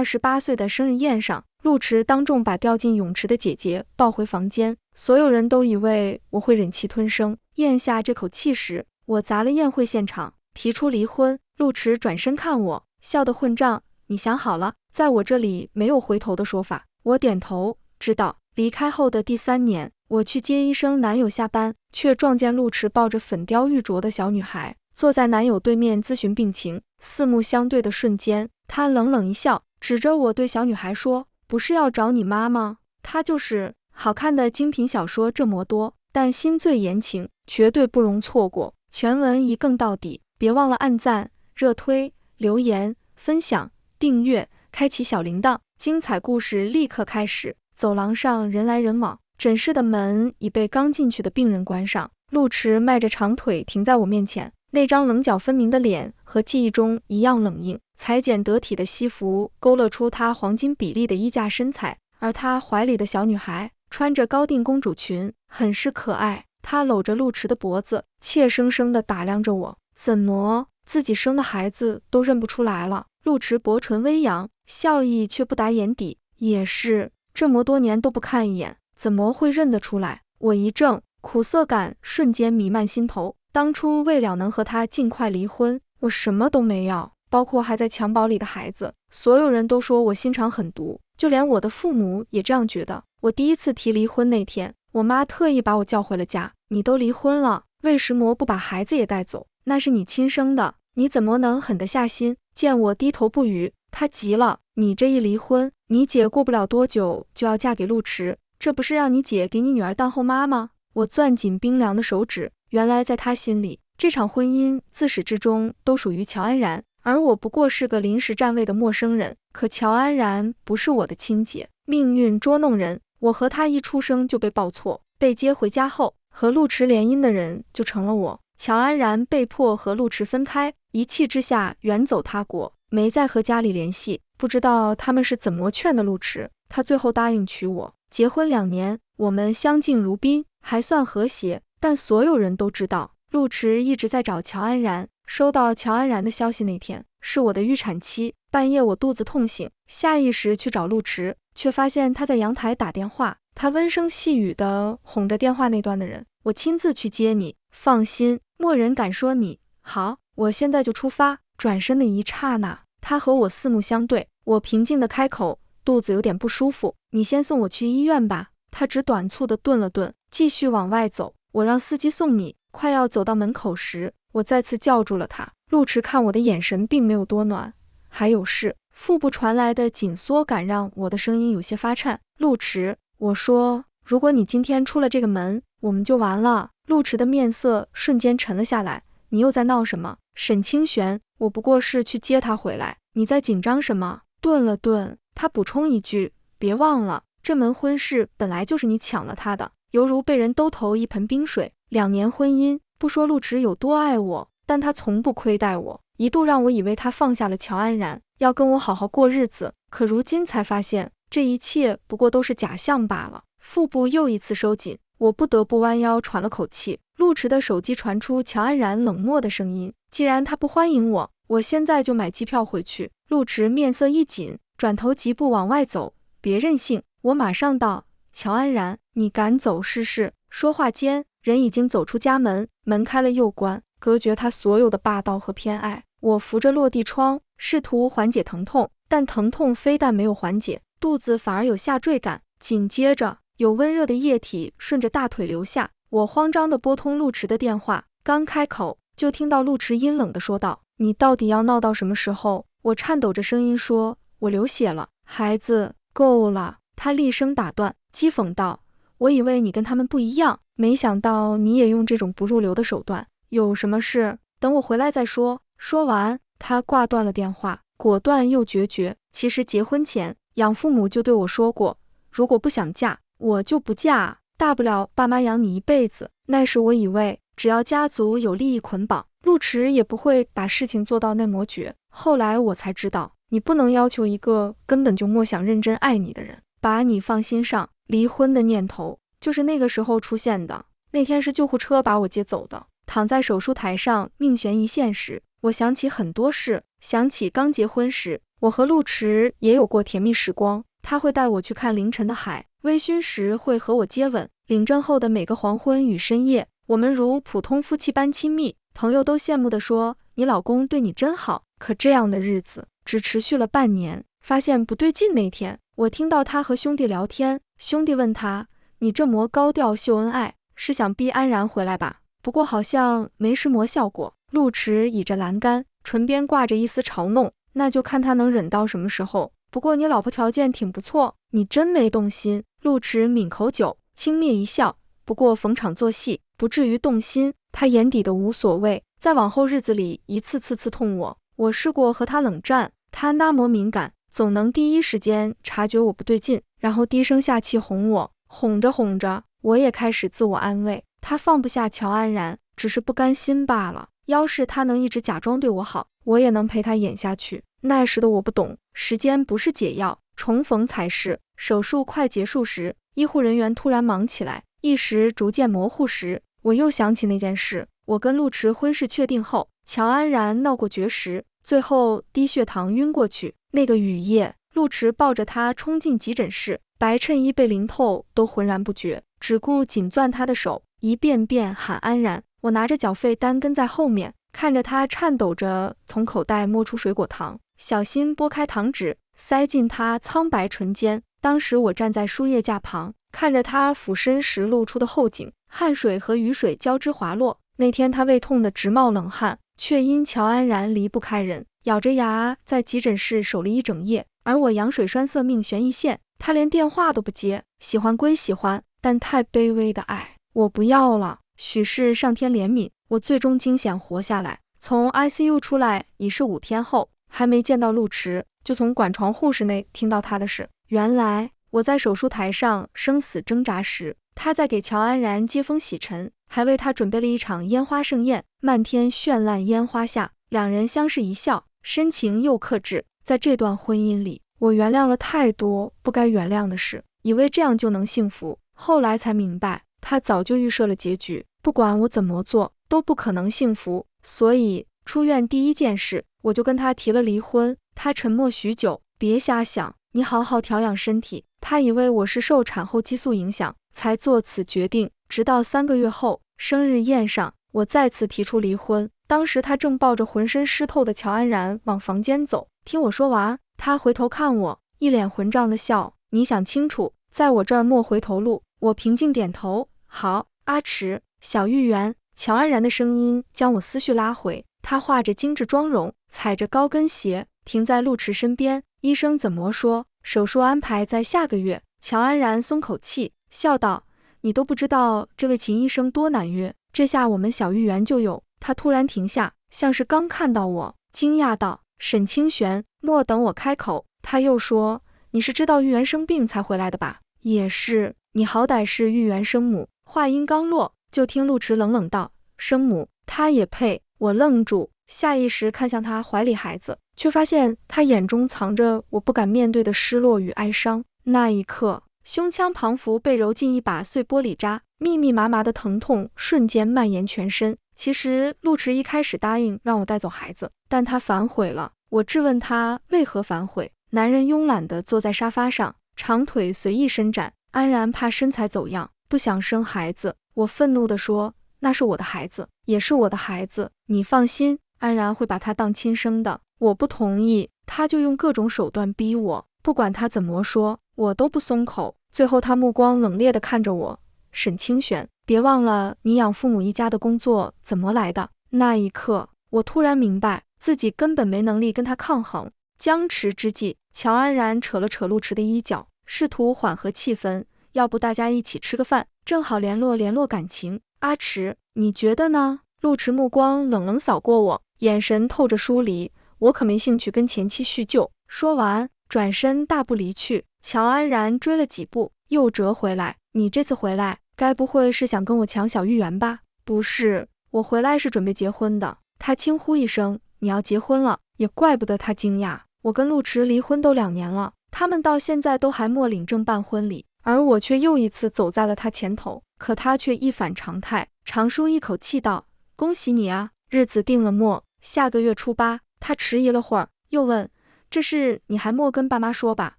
28岁的生日宴上，陆池当众把掉进泳池的姐姐抱回房间，所有人都以为我会忍气吞声，咽下这口气时，我砸了宴会现场，提出离婚。陆池转身看我，笑得混账，你想好了？在我这里没有回头的说法。我点头，知道。离开后的第3年，我去接医生男友下班，却撞见陆池抱着粉雕玉琢的小女孩，坐在男友对面咨询病情。四目相对的瞬间，他冷冷一笑，指着我对小女孩说，不是要找你妈吗？她就是。好看的精品小说这么多，但心醉言情绝对不容错过。全文一更到底，别忘了按赞、热推、留言、分享、订阅，开启小铃铛。精彩故事立刻开始。走廊上人来人往，诊室的门已被刚进去的病人关上。陆池迈着长腿停在我面前，那张棱角分明的脸和记忆中一样冷硬，裁剪得体的西服勾勒出她黄金比例的衣架身材，而她怀里的小女孩穿着高定公主裙，很是可爱。她搂着陆池的脖子，怯生生地打量着我，怎么自己生的孩子都认不出来了？陆池薄唇微扬，笑意却不达眼底。也是，这么多年都不看一眼，怎么会认得出来？我一怔，苦涩感瞬间弥漫心头。当初为了能和他尽快离婚，我什么都没要，包括还在襁褓里的孩子。所有人都说我心肠狠毒，就连我的父母也这样觉得。我第一次提离婚那天，我妈特意把我叫回了家。你都离婚了，为什么不把孩子也带走？那是你亲生的，你怎么能狠得下心？见我低头不语，她急了，你这一离婚，你姐过不了多久就要嫁给陆池，这不是让你姐给你女儿当后妈吗？我攥紧冰凉的手指，原来在她心里，这场婚姻自始至终都属于乔安然，而我不过是个临时占位的陌生人。可乔安然不是我的亲姐，命运捉弄人，我和她一出生就被报错，被接回家后，和陆池联姻的人就成了我。乔安然被迫和陆池分开，一气之下远走他国，没再和家里联系。不知道他们是怎么劝的陆池，他最后答应娶我。结婚2年，我们相敬如宾，还算和谐。但所有人都知道，陆池一直在找乔安然。收到乔安然的消息那天，是我的预产期。半夜我肚子痛醒，下意识去找陆池，却发现他在阳台打电话。他温声细语地哄着电话那端的人，我亲自去接你，放心，没人敢说你。好，我现在就出发。转身的一刹那，他和我四目相对，我平静地开口，肚子有点不舒服，你先送我去医院吧。他只短促地顿了顿，继续往外走。我让司机送你。快要走到门口时，我再次叫住了他。陆池看我的眼神并没有多暖。还有事。腹部传来的紧缩感让我的声音有些发颤。陆池，我说，如果你今天出了这个门，我们就完了。陆池的面色瞬间沉了下来。你又在闹什么？沈清玄，我不过是去接他回来，你在紧张什么？顿了顿，他补充一句，别忘了，这门婚事本来就是你抢了他的，犹如被人兜头一盆冰水。2年婚姻，不说陆池有多爱我，但他从不亏待我，一度让我以为他放下了乔安然，要跟我好好过日子。可如今才发现，这一切不过都是假象罢了。腹部又一次收紧，我不得不弯腰喘了口气。陆池的手机传出乔安然冷漠的声音，既然他不欢迎我，我现在就买机票回去。陆池面色一紧，转头疾步往外走。别任性，我马上到。乔安然，你敢走试试？说话间，人已经走出家门，门开了又关，隔绝他所有的霸道和偏爱。我扶着落地窗，试图缓解疼痛，但疼痛非但没有缓解，肚子反而有下坠感。紧接着，有温热的液体顺着大腿流下。我慌张地拨通陆池的电话，刚开口，就听到陆池阴冷地说道：“你到底要闹到什么时候？”我颤抖着声音说：“我流血了。”孩子，够了！他厉声打断，讥讽道：“我以为你跟他们不一样，没想到你也用这种不入流的手段。有什么事，等我回来再说。”说完，他挂断了电话，果断又决绝。其实结婚前，养父母就对我说过，如果不想嫁，我就不嫁，大不了爸妈养你一辈子。那时我以为，只要家族有利益捆绑，陆池也不会把事情做到那么绝。后来我才知道，你不能要求一个根本就莫想认真爱你的人把你放心上。离婚的念头就是那个时候出现的。那天是救护车把我接走的。躺在手术台上命悬一线时，我想起很多事，想起刚结婚时我和陆池也有过甜蜜时光，他会带我去看凌晨的海，微醺时会和我接吻，领证后的每个黄昏与深夜，我们如普通夫妻般亲密，朋友都羡慕地说，你老公对你真好。可这样的日子只持续了半年，发现不对劲那天，我听到他和兄弟聊天，兄弟问他，你这么高调秀恩爱，是想逼安然回来吧？不过好像没什么效果。陆池倚着栏杆，唇边挂着一丝嘲弄，那就看他能忍到什么时候。不过你老婆条件挺不错，你真没动心。陆池抿口酒，轻蔑一笑，不过逢场作戏，不至于动心。他眼底的无所谓，在往后日子里一次次刺痛我。我试过和他冷战，他那么敏感，总能第一时间察觉我不对劲，然后低声下气哄我，哄着哄着，我也开始自我安慰，他放不下乔安然，只是不甘心罢了。要是他能一直假装对我好，我也能陪他演下去。那时的我不懂，时间不是解药，重逢才是。手术快结束时，医护人员突然忙起来，意识逐渐模糊时，我又想起那件事。我跟陆池婚事确定后，乔安然闹过绝食，最后低血糖晕过去。那个雨夜，陆池抱着他冲进急诊室，白衬衣被淋透，都浑然不觉，只顾紧攥他的手，一遍遍喊安然。我拿着缴费单跟在后面，看着他颤抖着从口袋摸出水果糖，小心剥开糖纸，塞进他苍白唇间。当时我站在输液架旁，看着他俯身时露出的后颈，汗水和雨水交织滑落。那天他胃痛得直冒冷汗，却因乔安然离不开人，咬着牙在急诊室守了一整夜。而我羊水栓塞命悬一线，他连电话都不接。喜欢归喜欢，但太卑微的爱，我不要了。许是上天怜悯，我最终惊险活下来。从 ICU 出来已是5天后，还没见到陆池，就从管床护士那听到他的事。原来我在手术台上生死挣扎时，他在给乔安然接风洗尘，还为他准备了一场烟花盛宴。漫天绚烂烟花下，两人相视一笑，深情又克制。在这段婚姻里，我原谅了太多不该原谅的事，以为这样就能幸福，后来才明白，他早就预设了结局，不管我怎么做都不可能幸福。所以出院第一件事，我就跟他提了离婚。他沉默许久，别瞎想，你好好调养身体。他以为我是受产后激素影响才做此决定，直到3个月后生日宴上，我再次提出离婚。当时他正抱着浑身湿透的乔安然往房间走，听我说完，他回头看我，一脸混账的笑，你想清楚，在我这儿莫回头路。我平静点头，好，阿池，小玉园。乔安然的声音将我思绪拉回，她化着精致妆容，踩着高跟鞋，停在陆池身边。医生怎么说？手术安排在下个月。乔安然松口气，笑道，你都不知道这位秦医生多难约，这下我们小玉园就有。他突然停下，像是刚看到我，惊讶道，沈清玄。莫等我开口，他又说，你是知道玉园生病才回来的吧？也是，你好歹是玉园生母。话音刚落，就听陆池冷冷道，生母，他也配？我愣住，下意识看向他怀里孩子，却发现他眼中藏着我不敢面对的失落与哀伤。那一刻，胸腔旁幅被揉进一把碎玻璃渣，密密麻麻的疼痛瞬间蔓延全身。其实陆池一开始答应让我带走孩子，但他反悔了。我质问他为何反悔，男人慵懒地坐在沙发上，长腿随意伸展，安然怕身材走样，不想生孩子。我愤怒地说，那是我的孩子，也是我的孩子，你放心，安然会把他当亲生的。我不同意，他就用各种手段逼我，不管他怎么说，我都不松口。最后他目光冷冽地看着我，沈清玄，别忘了你养父母一家的工作怎么来的。那一刻，我突然明白，自己根本没能力跟他抗衡。僵持之际，乔安然扯了扯陆池的衣角，试图缓和气氛，要不大家一起吃个饭，正好联络感情。阿池，你觉得呢？陆池目光冷冷扫过我，眼神透着疏离，我可没兴趣跟前妻叙旧。说完，转身大步离去。乔安然追了几步，又折回来，你这次回来，该不会是想跟我抢小玉园吧？不是，我回来是准备结婚的。他轻呼一声，你要结婚了？也怪不得他惊讶，我跟陆池离婚都2年了，他们到现在都还没领证办婚礼，而我却又一次走在了他前头。可他却一反常态，长舒一口气道，恭喜你啊，日子定了下个月初8。他迟疑了会儿，又问，这事你还莫跟爸妈说吧，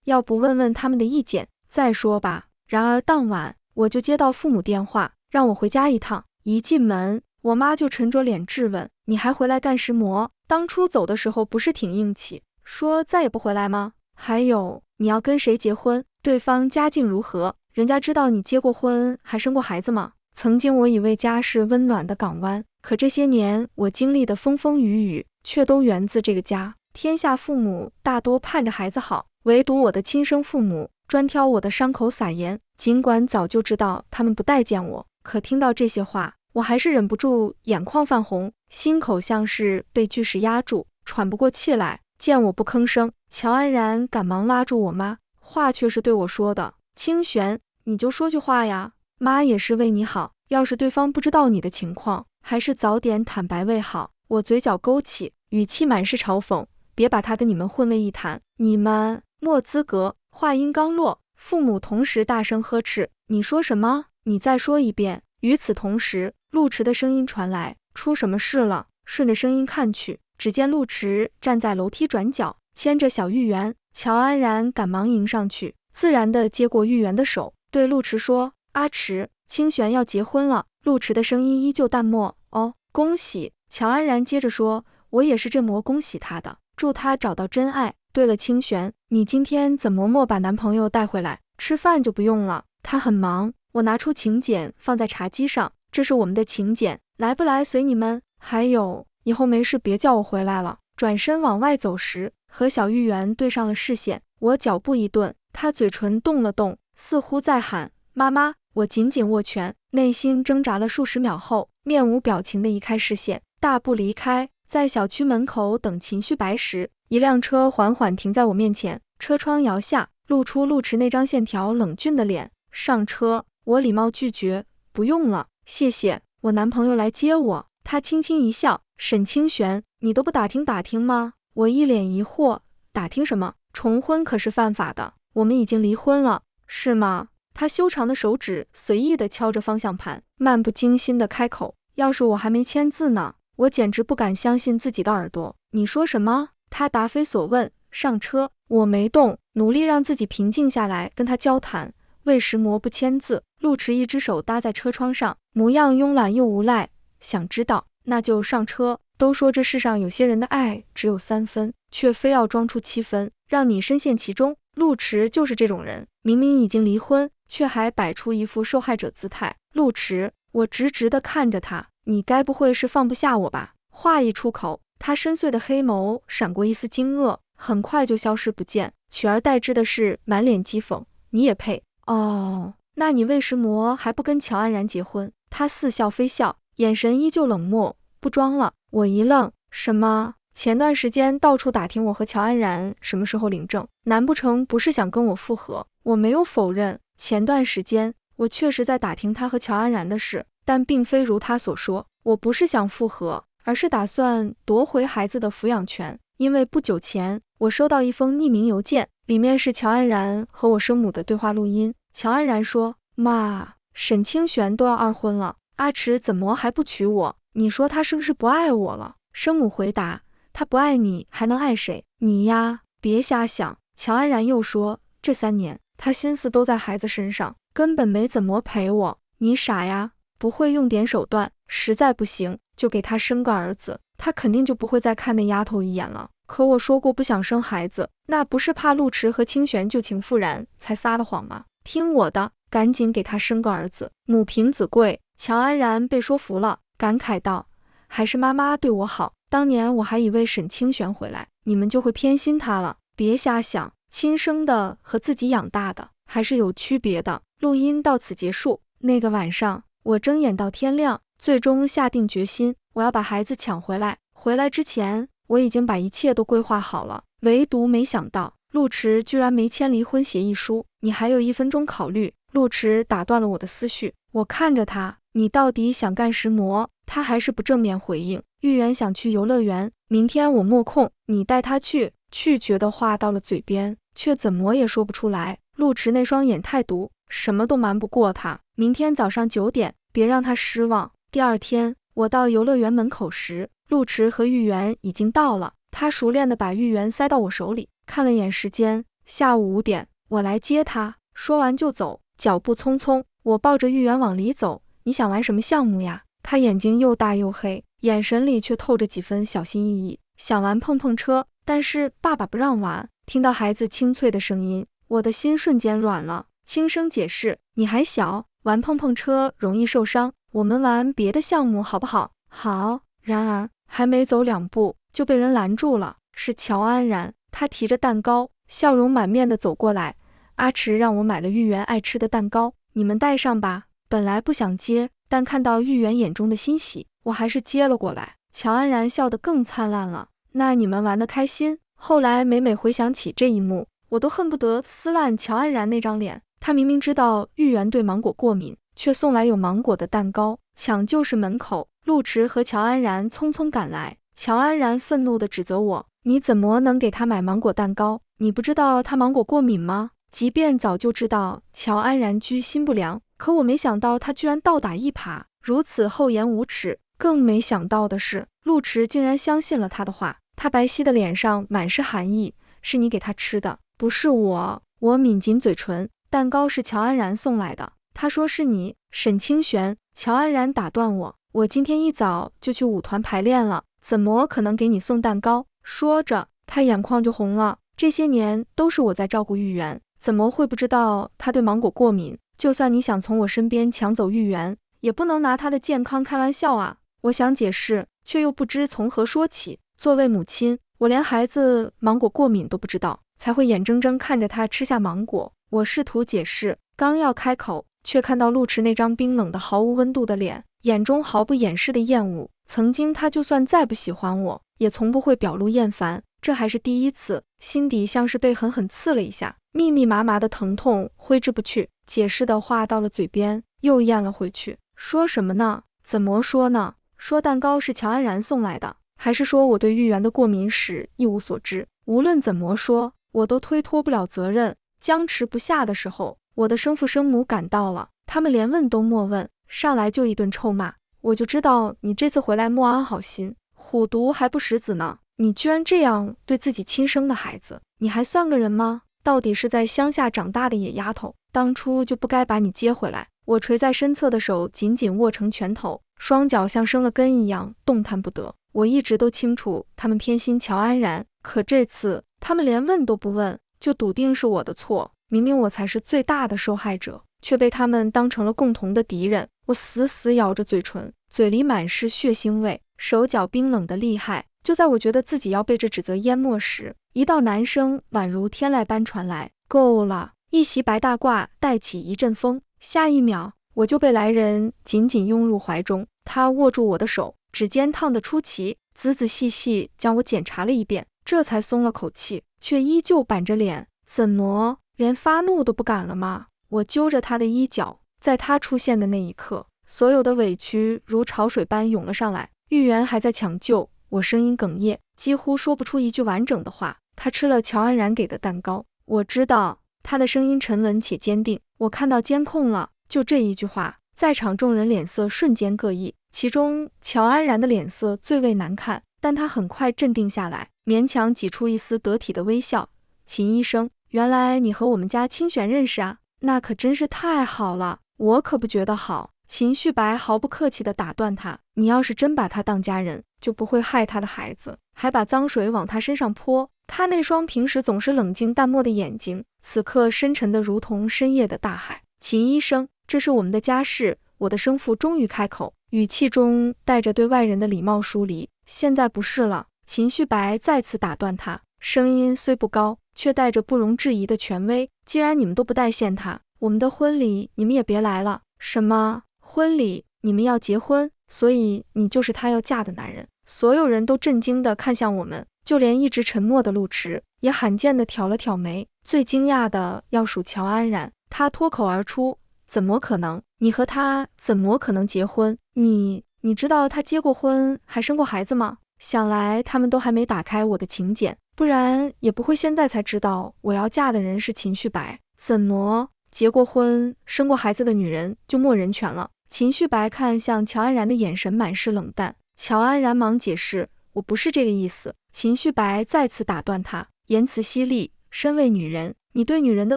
要不问问他们的意见再说吧。然而当晚我就接到父母电话，让我回家一趟。一进门，我妈就沉着脸质问：你还回来干什么？当初走的时候不是挺硬气，说再也不回来吗？还有，你要跟谁结婚？对方家境如何？人家知道你结过婚还生过孩子吗？曾经我以为家是温暖的港湾，可这些年我经历的风风雨雨却都源自这个家。天下父母大多盼着孩子好，唯独我的亲生父母专挑我的伤口撒盐。尽管早就知道他们不待见我，可听到这些话，我还是忍不住眼眶泛红，心口像是被巨石压住，喘不过气来。见我不吭声，乔安然赶忙拉住我妈，话却是对我说的：清玄，你就说句话呀，妈也是为你好，要是对方不知道你的情况，还是早点坦白为好。我嘴角勾起，语气满是嘲讽，别把他跟你们混为一谈，你们没资格。话音刚落，父母同时大声呵斥：你说什么？你再说一遍。与此同时，陆池的声音传来：出什么事了？顺着声音看去，只见陆池站在楼梯转角，牵着小玉圆。乔安然赶忙迎上去，自然地接过玉圆的手，对陆池说：阿池，清玄要结婚了。陆池的声音依旧淡漠：哦，恭喜。乔安然接着说：我也是这么恭喜他的，祝他找到真爱。对了，清玄，你今天怎么没把男朋友带回来？吃饭就不用了，他很忙。我拿出请柬放在茶几上，这是我们的请柬，来不来随你们？还有，以后没事别叫我回来了。转身往外走时，和小玉圆对上了视线，我脚步一顿，他嘴唇动了动，似乎在喊妈妈。我紧紧握拳，内心挣扎了数十秒后，面无表情地移开视线，大步离开。在小区门口等秦旭白时，一辆车缓缓停在我面前，车窗摇下，露出陆池那张线条冷峻的脸。上车，我礼貌拒绝：不用了，谢谢，我男朋友来接我。他轻轻一笑：沈清玄，你都不打听打听吗？我一脸疑惑：打听什么？重婚可是犯法的，我们已经离婚了，是吗？他修长的手指随意地敲着方向盘，漫不经心地开口：要是我还没签字呢。我简直不敢相信自己的耳朵。你说什么？他答非所问。上车，我没动，努力让自己平静下来，跟他交谈。魏石魔不签字。陆池一只手搭在车窗上，模样慵懒又无赖。想知道，那就上车。都说这世上有些人的爱只有3分，却非要装出7分，让你深陷其中。陆池就是这种人，明明已经离婚，却还摆出一副受害者姿态。陆池，我直直地看着他，你该不会是放不下我吧？话一出口，他深邃的黑眸闪过一丝惊愕，很快就消失不见，取而代之的是满脸讥讽。你也配？哦，那你魏石魔还不跟乔安然结婚？他似笑非笑，眼神依旧冷漠。不装了。我一愣，什么？前段时间到处打听我和乔安然什么时候领证，难不成不是想跟我复合？我没有否认，前段时间我确实在打听他和乔安然的事，但并非如他所说，我不是想复合，而是打算夺回孩子的抚养权。因为不久前我收到一封匿名邮件，里面是乔安然和我生母的对话录音。乔安然说：妈，沈清玄都要2婚了，阿池怎么还不娶我？你说他是不是不爱我了？生母回答：他不爱你还能爱谁？你呀，别瞎想。乔安然又说：这3年他心思都在孩子身上，根本没怎么陪我。你傻呀，不会用点手段，实在不行就给他生个儿子，他肯定就不会再看那丫头一眼了。可我说过不想生孩子，那不是怕陆池和清玄旧情复燃才撒的谎吗？听我的，赶紧给他生个儿子，母凭子贵。乔安然被说服了，感慨道：还是妈妈对我好，当年我还以为沈清玄回来你们就会偏心他了。别瞎想，亲生的和自己养大的还是有区别的。录音到此结束。那个晚上我睁眼到天亮，最终下定决心，我要把孩子抢回来。回来之前我已经把一切都规划好了，唯独没想到陆池居然没签离婚协议书。你还有1分钟考虑。陆池打断了我的思绪，我看着他，你到底想干什么？他还是不正面回应。玉圆想去游乐园，明天我没空，你带他去。拒绝的话到了嘴边，却怎么也说不出来。陆池那双眼太毒，什么都瞒不过他。明天早上9点，别让他失望。第2天，我到游乐园门口时，陆池和玉圆已经到了。他熟练地把玉圆塞到我手里，看了眼时间，下午5点，我来接他。说完就走，脚步匆匆。我抱着玉圆往里走，你想玩什么项目呀？他眼睛又大又黑，眼神里却透着几分小心翼翼。想玩碰碰车，但是爸爸不让玩。听到孩子清脆的声音，我的心瞬间软了，轻声解释，你还小，玩碰碰车容易受伤，我们玩别的项目好不好？好。然而还没走2步，就被人拦住了，是乔安然。他提着蛋糕，笑容满面的走过来，阿池让我买了玉圆爱吃的蛋糕，你们带上吧。本来不想接，但看到玉圆眼中的欣喜，我还是接了过来。乔安然笑得更灿烂了，那你们玩得开心？后来每每回想起这一幕，我都恨不得撕烂乔安然那张脸。他明明知道玉圆对芒果过敏，却送来有芒果的蛋糕。抢救室门口，陆池和乔安然匆匆赶来，乔安然愤怒地指责我，你怎么能给他买芒果蛋糕？你不知道他芒果过敏吗？即便早就知道乔安然居心不良，可我没想到他居然倒打一耙，如此厚颜无耻。更没想到的是，陆池竟然相信了他的话，他白皙的脸上满是寒意，是你给他吃的，不是我。我抿紧嘴唇，蛋糕是乔安然送来的，他说是你。沈清玄，乔安然打断我今天一早就去舞团排练了，怎么可能给你送蛋糕？说着，他眼眶就红了。这些年都是我在照顾玉圆，怎么会不知道他对芒果过敏？就算你想从我身边抢走玉圆，也不能拿他的健康开玩笑啊！我想解释，却又不知从何说起。作为母亲，我连孩子芒果过敏都不知道，才会眼睁睁看着他吃下芒果。我试图解释，刚要开口，却看到陆池那张冰冷的毫无温度的脸，眼中毫不掩饰的厌恶。曾经他就算再不喜欢我，也从不会表露厌烦，这还是第一次。心底像是被狠狠刺了一下，密密麻麻的疼痛挥之不去。解释的话到了嘴边，又咽了回去。说什么呢？怎么说呢？说蛋糕是乔安然送来的，还是说我对玉圆的过敏史一无所知？无论怎么说，我都推脱不了责任。僵持不下的时候，我的生父生母赶到了，他们连问都莫问，上来就一顿臭骂。我就知道你这次回来莫安好心，虎毒还不食子呢。你居然这样对自己亲生的孩子，你还算个人吗？到底是在乡下长大的野丫头，当初就不该把你接回来。我垂在身侧的手紧紧握成拳头，双脚像生了根一样动弹不得。我一直都清楚他们偏心乔安然，可这次他们连问都不问，就笃定是我的错。明明我才是最大的受害者，却被他们当成了共同的敌人。我死死咬着嘴唇，嘴里满是血腥味，手脚冰冷得厉害。就在我觉得自己要被这指责淹没时，一道男声宛如天籁般传来，够了！一袭白大褂带起一阵风，下一秒我就被来人紧紧拥入怀中。他握住我的手，指尖烫得出奇，仔仔细细将我检查了一遍，这才松了口气，却依旧板着脸。怎么连发怒都不敢了吗？我揪着他的衣角，在他出现的那一刻，所有的委屈如潮水般涌了上来。玉圆还在抢救，我声音哽咽，几乎说不出一句完整的话。他吃了乔安然给的蛋糕，我知道。他的声音沉稳且坚定，我看到监控了。就这一句话，在场众人脸色瞬间各异，其中乔安然的脸色最为难看，但他很快镇定下来，勉强挤出一丝得体的微笑。秦医生，原来你和我们家清玄认识啊？那可真是太好了，我可不觉得好。秦旭白毫不客气地打断他，你要是真把他当家人，就不会害他的孩子，还把脏水往他身上泼。他那双平时总是冷静淡漠的眼睛，此刻深沉得如同深夜的大海。秦医生，这是我们的家事。我的生父终于开口，语气中带着对外人的礼貌疏离。现在不是了。秦旭白再次打断他，声音虽不高，却带着不容置疑的权威。既然你们都不待见他，我们的婚礼你们也别来了。什么婚礼？你们要结婚？所以你就是他要嫁的男人？所有人都震惊地看向我们，就连一直沉默的陆池也罕见地挑了挑眉。最惊讶的要数乔安然，他脱口而出，怎么可能？你和他怎么可能结婚？你知道他结过婚还生过孩子吗？想来他们都还没打开我的请柬，不然也不会现在才知道我要嫁的人是秦旭白。怎么结过婚生过孩子的女人就没人权了？秦旭白看向乔安然的眼神满是冷淡。乔安然忙解释，我不是这个意思。秦旭白再次打断他，言辞犀利。身为女人，你对女人的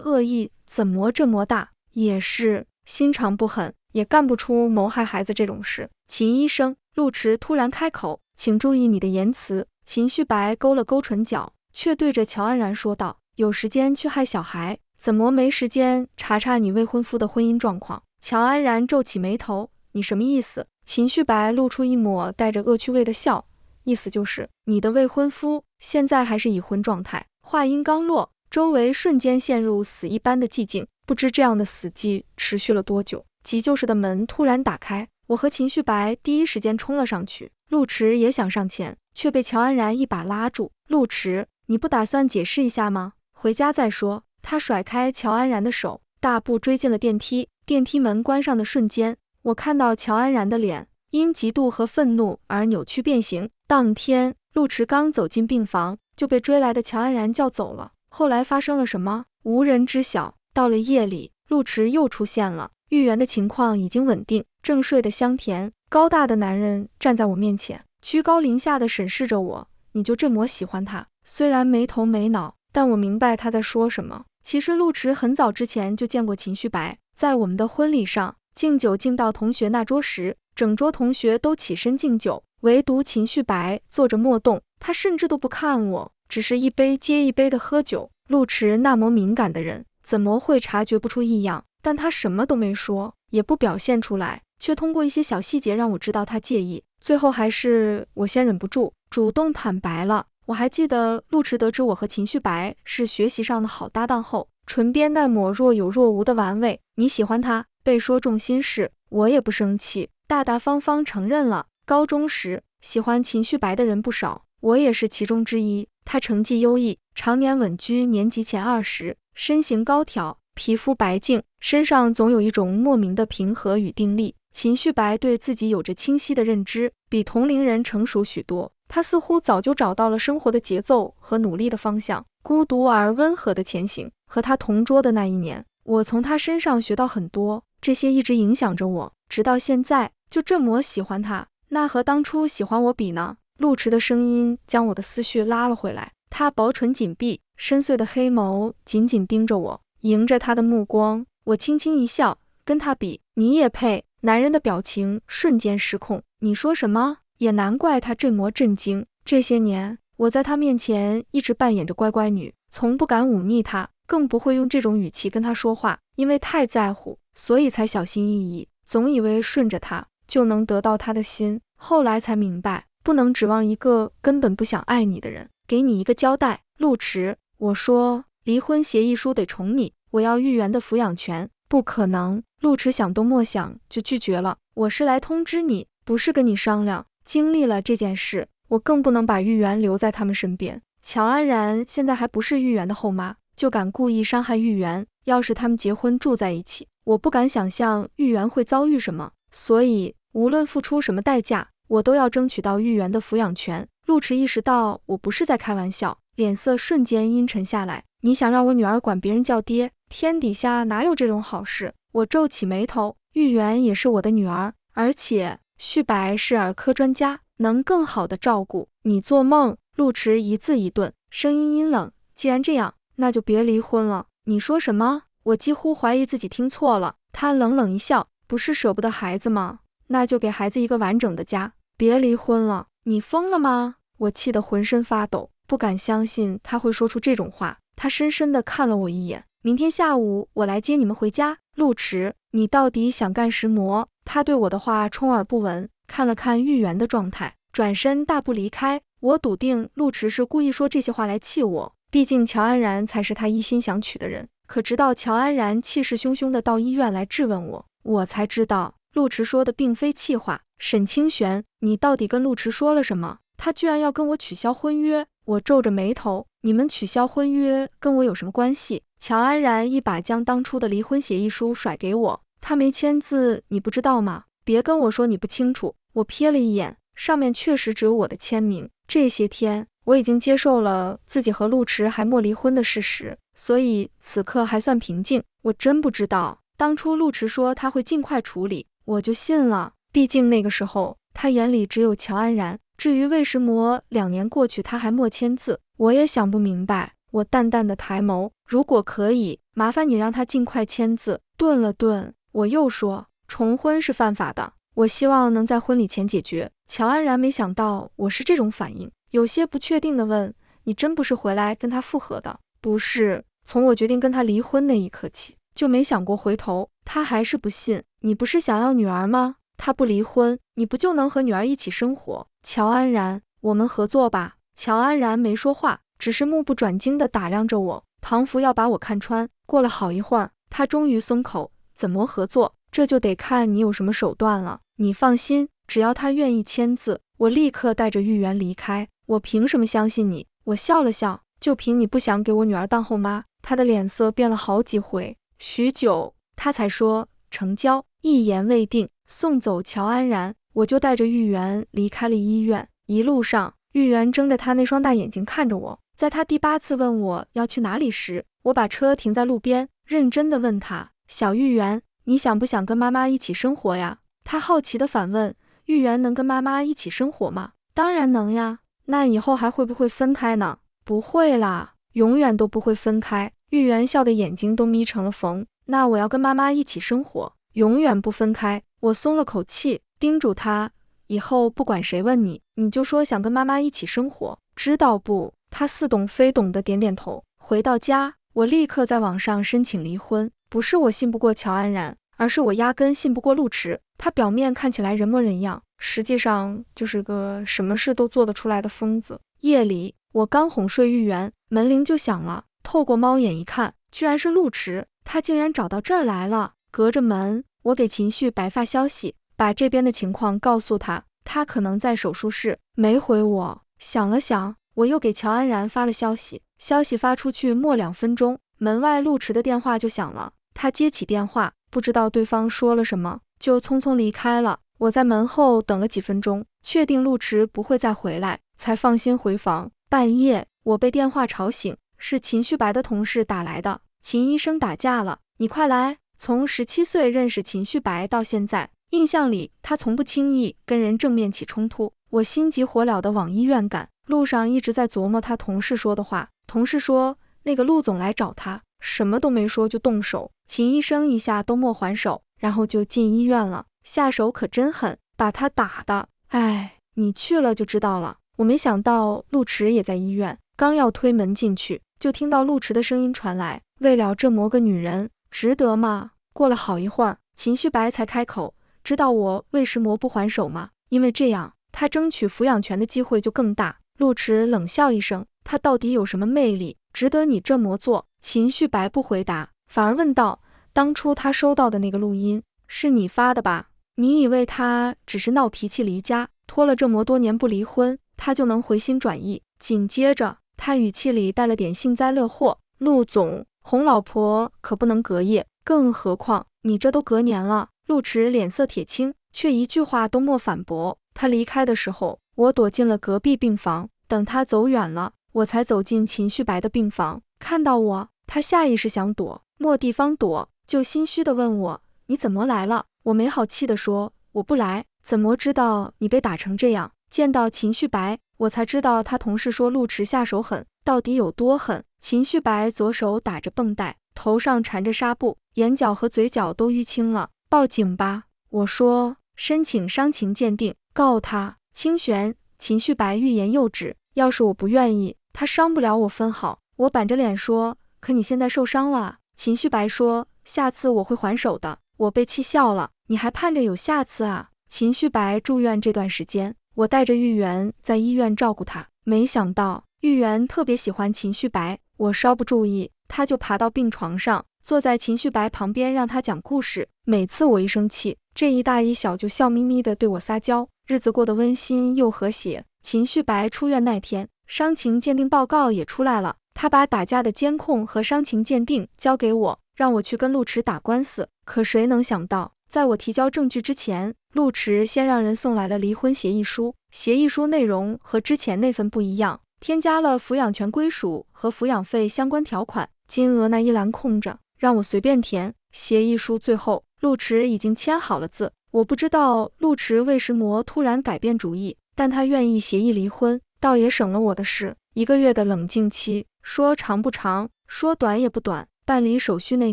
恶意怎么这么大？也是，心肠不狠，也干不出谋害孩子这种事。秦医生，陆迟突然开口，请注意你的言辞。秦旭白勾了勾唇角，却对着乔安然说道：有时间去害小孩，怎么没时间查查你未婚夫的婚姻状况？乔安然皱起眉头，你什么意思？秦旭白露出一抹带着恶趣味的笑，意思就是你的未婚夫现在还是已婚状态。话音刚落，周围瞬间陷入死一般的寂静，不知这样的死寂持续了多久。急救室的门突然打开，我和秦旭白第一时间冲了上去，陆迟也想上前，却被乔安然一把拉住。陆迟，你不打算解释一下吗？回家再说。他甩开乔安然的手，大步追进了电梯。电梯门关上的瞬间，我看到乔安然的脸因嫉妒和愤怒而扭曲变形。当天，陆迟刚走进病房，就被追来的乔安然叫走了。后来发生了什么，无人知晓。到了夜里，陆迟又出现了。玉媛的情况已经稳定，正睡得香甜。高大的男人站在我面前，居高临下地审视着我。你就这么喜欢他？虽然没头没脑，但我明白他在说什么。其实陆迟很早之前就见过秦旭白，在我们的婚礼上敬酒敬到同学那桌时，整桌同学都起身敬酒，唯独秦旭白坐着默动，他甚至都不看我，只是一杯接一杯的喝酒。陆迟那么敏感的人，怎么会察觉不出异样？但他什么都没说，也不表现出来，却通过一些小细节让我知道他介意。最后还是我先忍不住，主动坦白了。我还记得陆迟得知我和秦旭白是学习上的好搭档后，唇边那抹若有若无的玩味。你喜欢他？被说中心事，我也不生气，大大方方承认了。高中时喜欢秦旭白的人不少，我也是其中之一。他成绩优异，常年稳居年级前20，身形高挑，皮肤白净，身上总有一种莫名的平和与定力。秦旭白对自己有着清晰的认知，比同龄人成熟许多。他似乎早就找到了生活的节奏和努力的方向，孤独而温和的前行。和他同桌的那一年，我从他身上学到很多，这些一直影响着我，直到现在，就这么喜欢他。那和当初喜欢我比呢？陆迟的声音将我的思绪拉了回来，他薄唇紧闭，深邃的黑眸紧紧盯着我，迎着他的目光，我轻轻一笑，跟他比，你也配？男人的表情瞬间失控，你说什么？也难怪他这么震惊。这些年，我在他面前一直扮演着乖乖女，从不敢忤逆他，更不会用这种语气跟他说话，因为太在乎，所以才小心翼翼，总以为顺着他就能得到他的心。后来才明白，不能指望一个根本不想爱你的人给你一个交代。陆迟，我说离婚协议书得从你，我要玉媛的抚养权。不可能，陆迟想都莫想就拒绝了。我是来通知你，不是跟你商量。经历了这件事，我更不能把玉媛留在他们身边。乔安然现在还不是玉媛的后妈，就敢故意伤害玉媛。要是他们结婚住在一起，我不敢想象玉媛会遭遇什么。所以，无论付出什么代价，我都要争取到玉媛的抚养权。陆迟意识到我不是在开玩笑，脸色瞬间阴沉下来。你想让我女儿管别人叫爹？天底下哪有这种好事？我皱起眉头，玉媛也是我的女儿，而且旭白是儿科专家，能更好的照顾你。做梦！陆迟一字一顿，声音阴冷。既然这样，那就别离婚了。你说什么？我几乎怀疑自己听错了。他冷冷一笑，不是舍不得孩子吗？那就给孩子一个完整的家，别离婚了。你疯了吗？我气得浑身发抖，不敢相信他会说出这种话。他深深地看了我一眼。明天下午我来接你们回家。陆迟，你到底想干什么？他对我的话充耳不闻，看了看玉媛的状态，转身大步离开。我笃定陆迟是故意说这些话来气我，毕竟乔安然才是他一心想娶的人。可直到乔安然气势汹汹地到医院来质问我，我才知道陆迟说的并非气话。沈清玄，你到底跟陆迟说了什么？他居然要跟我取消婚约。我皱着眉头，你们取消婚约跟我有什么关系？乔安然一把将当初的离婚协议书甩给我，他没签字，你不知道吗？别跟我说你不清楚。我瞥了一眼，上面确实只有我的签名。这些天，我已经接受了自己和陆迟还没离婚的事实，所以此刻还算平静。我真不知道，当初陆迟说他会尽快处理，我就信了。毕竟那个时候，他眼里只有乔安然。至于为什么2年过去他还没签字，我也想不明白。我淡淡的抬眸，如果可以，麻烦你让他尽快签字。顿了顿，我又说，重婚是犯法的，我希望能在婚礼前解决。乔安然没想到我是这种反应，有些不确定地问，你真不是回来跟他复合的？不是，从我决定跟他离婚那一刻起，就没想过回头。他还是不信，你不是想要女儿吗？他不离婚，你不就能和女儿一起生活？乔安然，我们合作吧。乔安然没说话，只是目不转睛地打量着我，仿佛要把我看穿。过了好一会儿，他终于松口，怎么合作？这就得看你有什么手段了。你放心，只要他愿意签字，我立刻带着玉媛离开。我凭什么相信你？我笑了笑，就凭你不想给我女儿当后妈？他的脸色变了好几回，许久，他才说成交。一言未定，送走乔安然，我就带着玉媛离开了医院。一路上，玉媛睁着她那双大眼睛看着我。在她第8次问我要去哪里时，我把车停在路边，认真地问她，小玉媛，你想不想跟妈妈一起生活呀？她好奇地反问，玉媛能跟妈妈一起生活吗？当然能呀。那以后还会不会分开呢？不会啦，永远都不会分开。玉媛笑的眼睛都眯成了缝。那我要跟妈妈一起生活，永远不分开。我松了口气，叮嘱她，以后不管谁问你，你就说想跟妈妈一起生活，知道不？她似懂非懂的点点头。回到家，我立刻在网上申请离婚。不是我信不过乔安然，而是我压根信不过陆池。他表面看起来人模人样，实际上就是个什么事都做得出来的疯子。夜里，我刚哄睡玉媛，门铃就响了。透过猫眼一看，居然是陆池，他竟然找到这儿来了。隔着门，我给秦旭白发消息，把这边的情况告诉他，他可能在手术室。没回我，想了想，我又给乔安然发了消息。消息发出去末2分钟，门外陆池的电话就响了。他接起电话，不知道对方说了什么，就匆匆离开了。我在门后等了几分钟，确定陆池不会再回来，才放心回房。半夜，我被电话吵醒，是秦旭白的同事打来的。秦医生打架了，你快来。从17岁认识秦旭白到现在，印象里他从不轻易跟人正面起冲突。我心急火燎地往医院赶，路上一直在琢磨他同事说的话。同事说那个陆总来找他，什么都没说就动手。秦医生一下都莫还手，然后就进医院了，下手可真狠，把他打的，哎，你去了就知道了。我没想到陆池也在医院，刚要推门进去，就听到陆池的声音传来，为了这么个女人，值得吗？过了好一会儿，秦旭白才开口，知道我为什么不还手吗？因为这样，他争取抚养权的机会就更大。陆池冷笑一声，他到底有什么魅力，值得你这么做？秦旭白不回答，反而问道，当初他收到的那个录音，是你发的吧？你以为他只是闹脾气离家，拖了这么多年不离婚，他就能回心转意？紧接着，他语气里带了点幸灾乐祸，陆总，哄老婆可不能隔夜，更何况你这都隔年了。陆池脸色铁青，却一句话都莫反驳。他离开的时候，我躲进了隔壁病房，等他走远了，我才走进秦旭白的病房。看到我，他下意识想躲，没地方躲，就心虚地问我，你怎么来了？我没好气地说，我不来，怎么知道你被打成这样？见到秦旭白，我才知道他同事说陆池下手狠，到底有多狠。秦旭白左手打着绷带，头上缠着纱布，眼角和嘴角都淤青了。报警吧，我说，申请伤情鉴定，告他。清玄，秦旭白欲言又止，要是我不愿意，他伤不了我分毫。我板着脸说，可你现在受伤了。秦旭白说，下次我会还手的。我被气笑了，你还盼着有下次啊？秦旭白住院这段时间，我带着玉媛在医院照顾他，没想到玉媛特别喜欢秦旭白，我稍不注意，他就爬到病床上，坐在秦旭白旁边让他讲故事。每次我一生气，这一大一小就笑眯眯地对我撒娇，日子过得温馨又和谐。秦旭白出院那天，伤情鉴定报告也出来了，他把打架的监控和伤情鉴定交给我，让我去跟陆池打官司。可谁能想到，在我提交证据之前，陆池先让人送来了离婚协议书。协议书内容和之前那份不一样，添加了抚养权归属和抚养费相关条款，金额那一栏空着，让我随便填。协议书最后，陆池已经签好了字。我不知道陆池为什么突然改变主意，但他愿意协议离婚，倒也省了我的事。1个月的冷静期，说长不长，说短也不短。办理手续那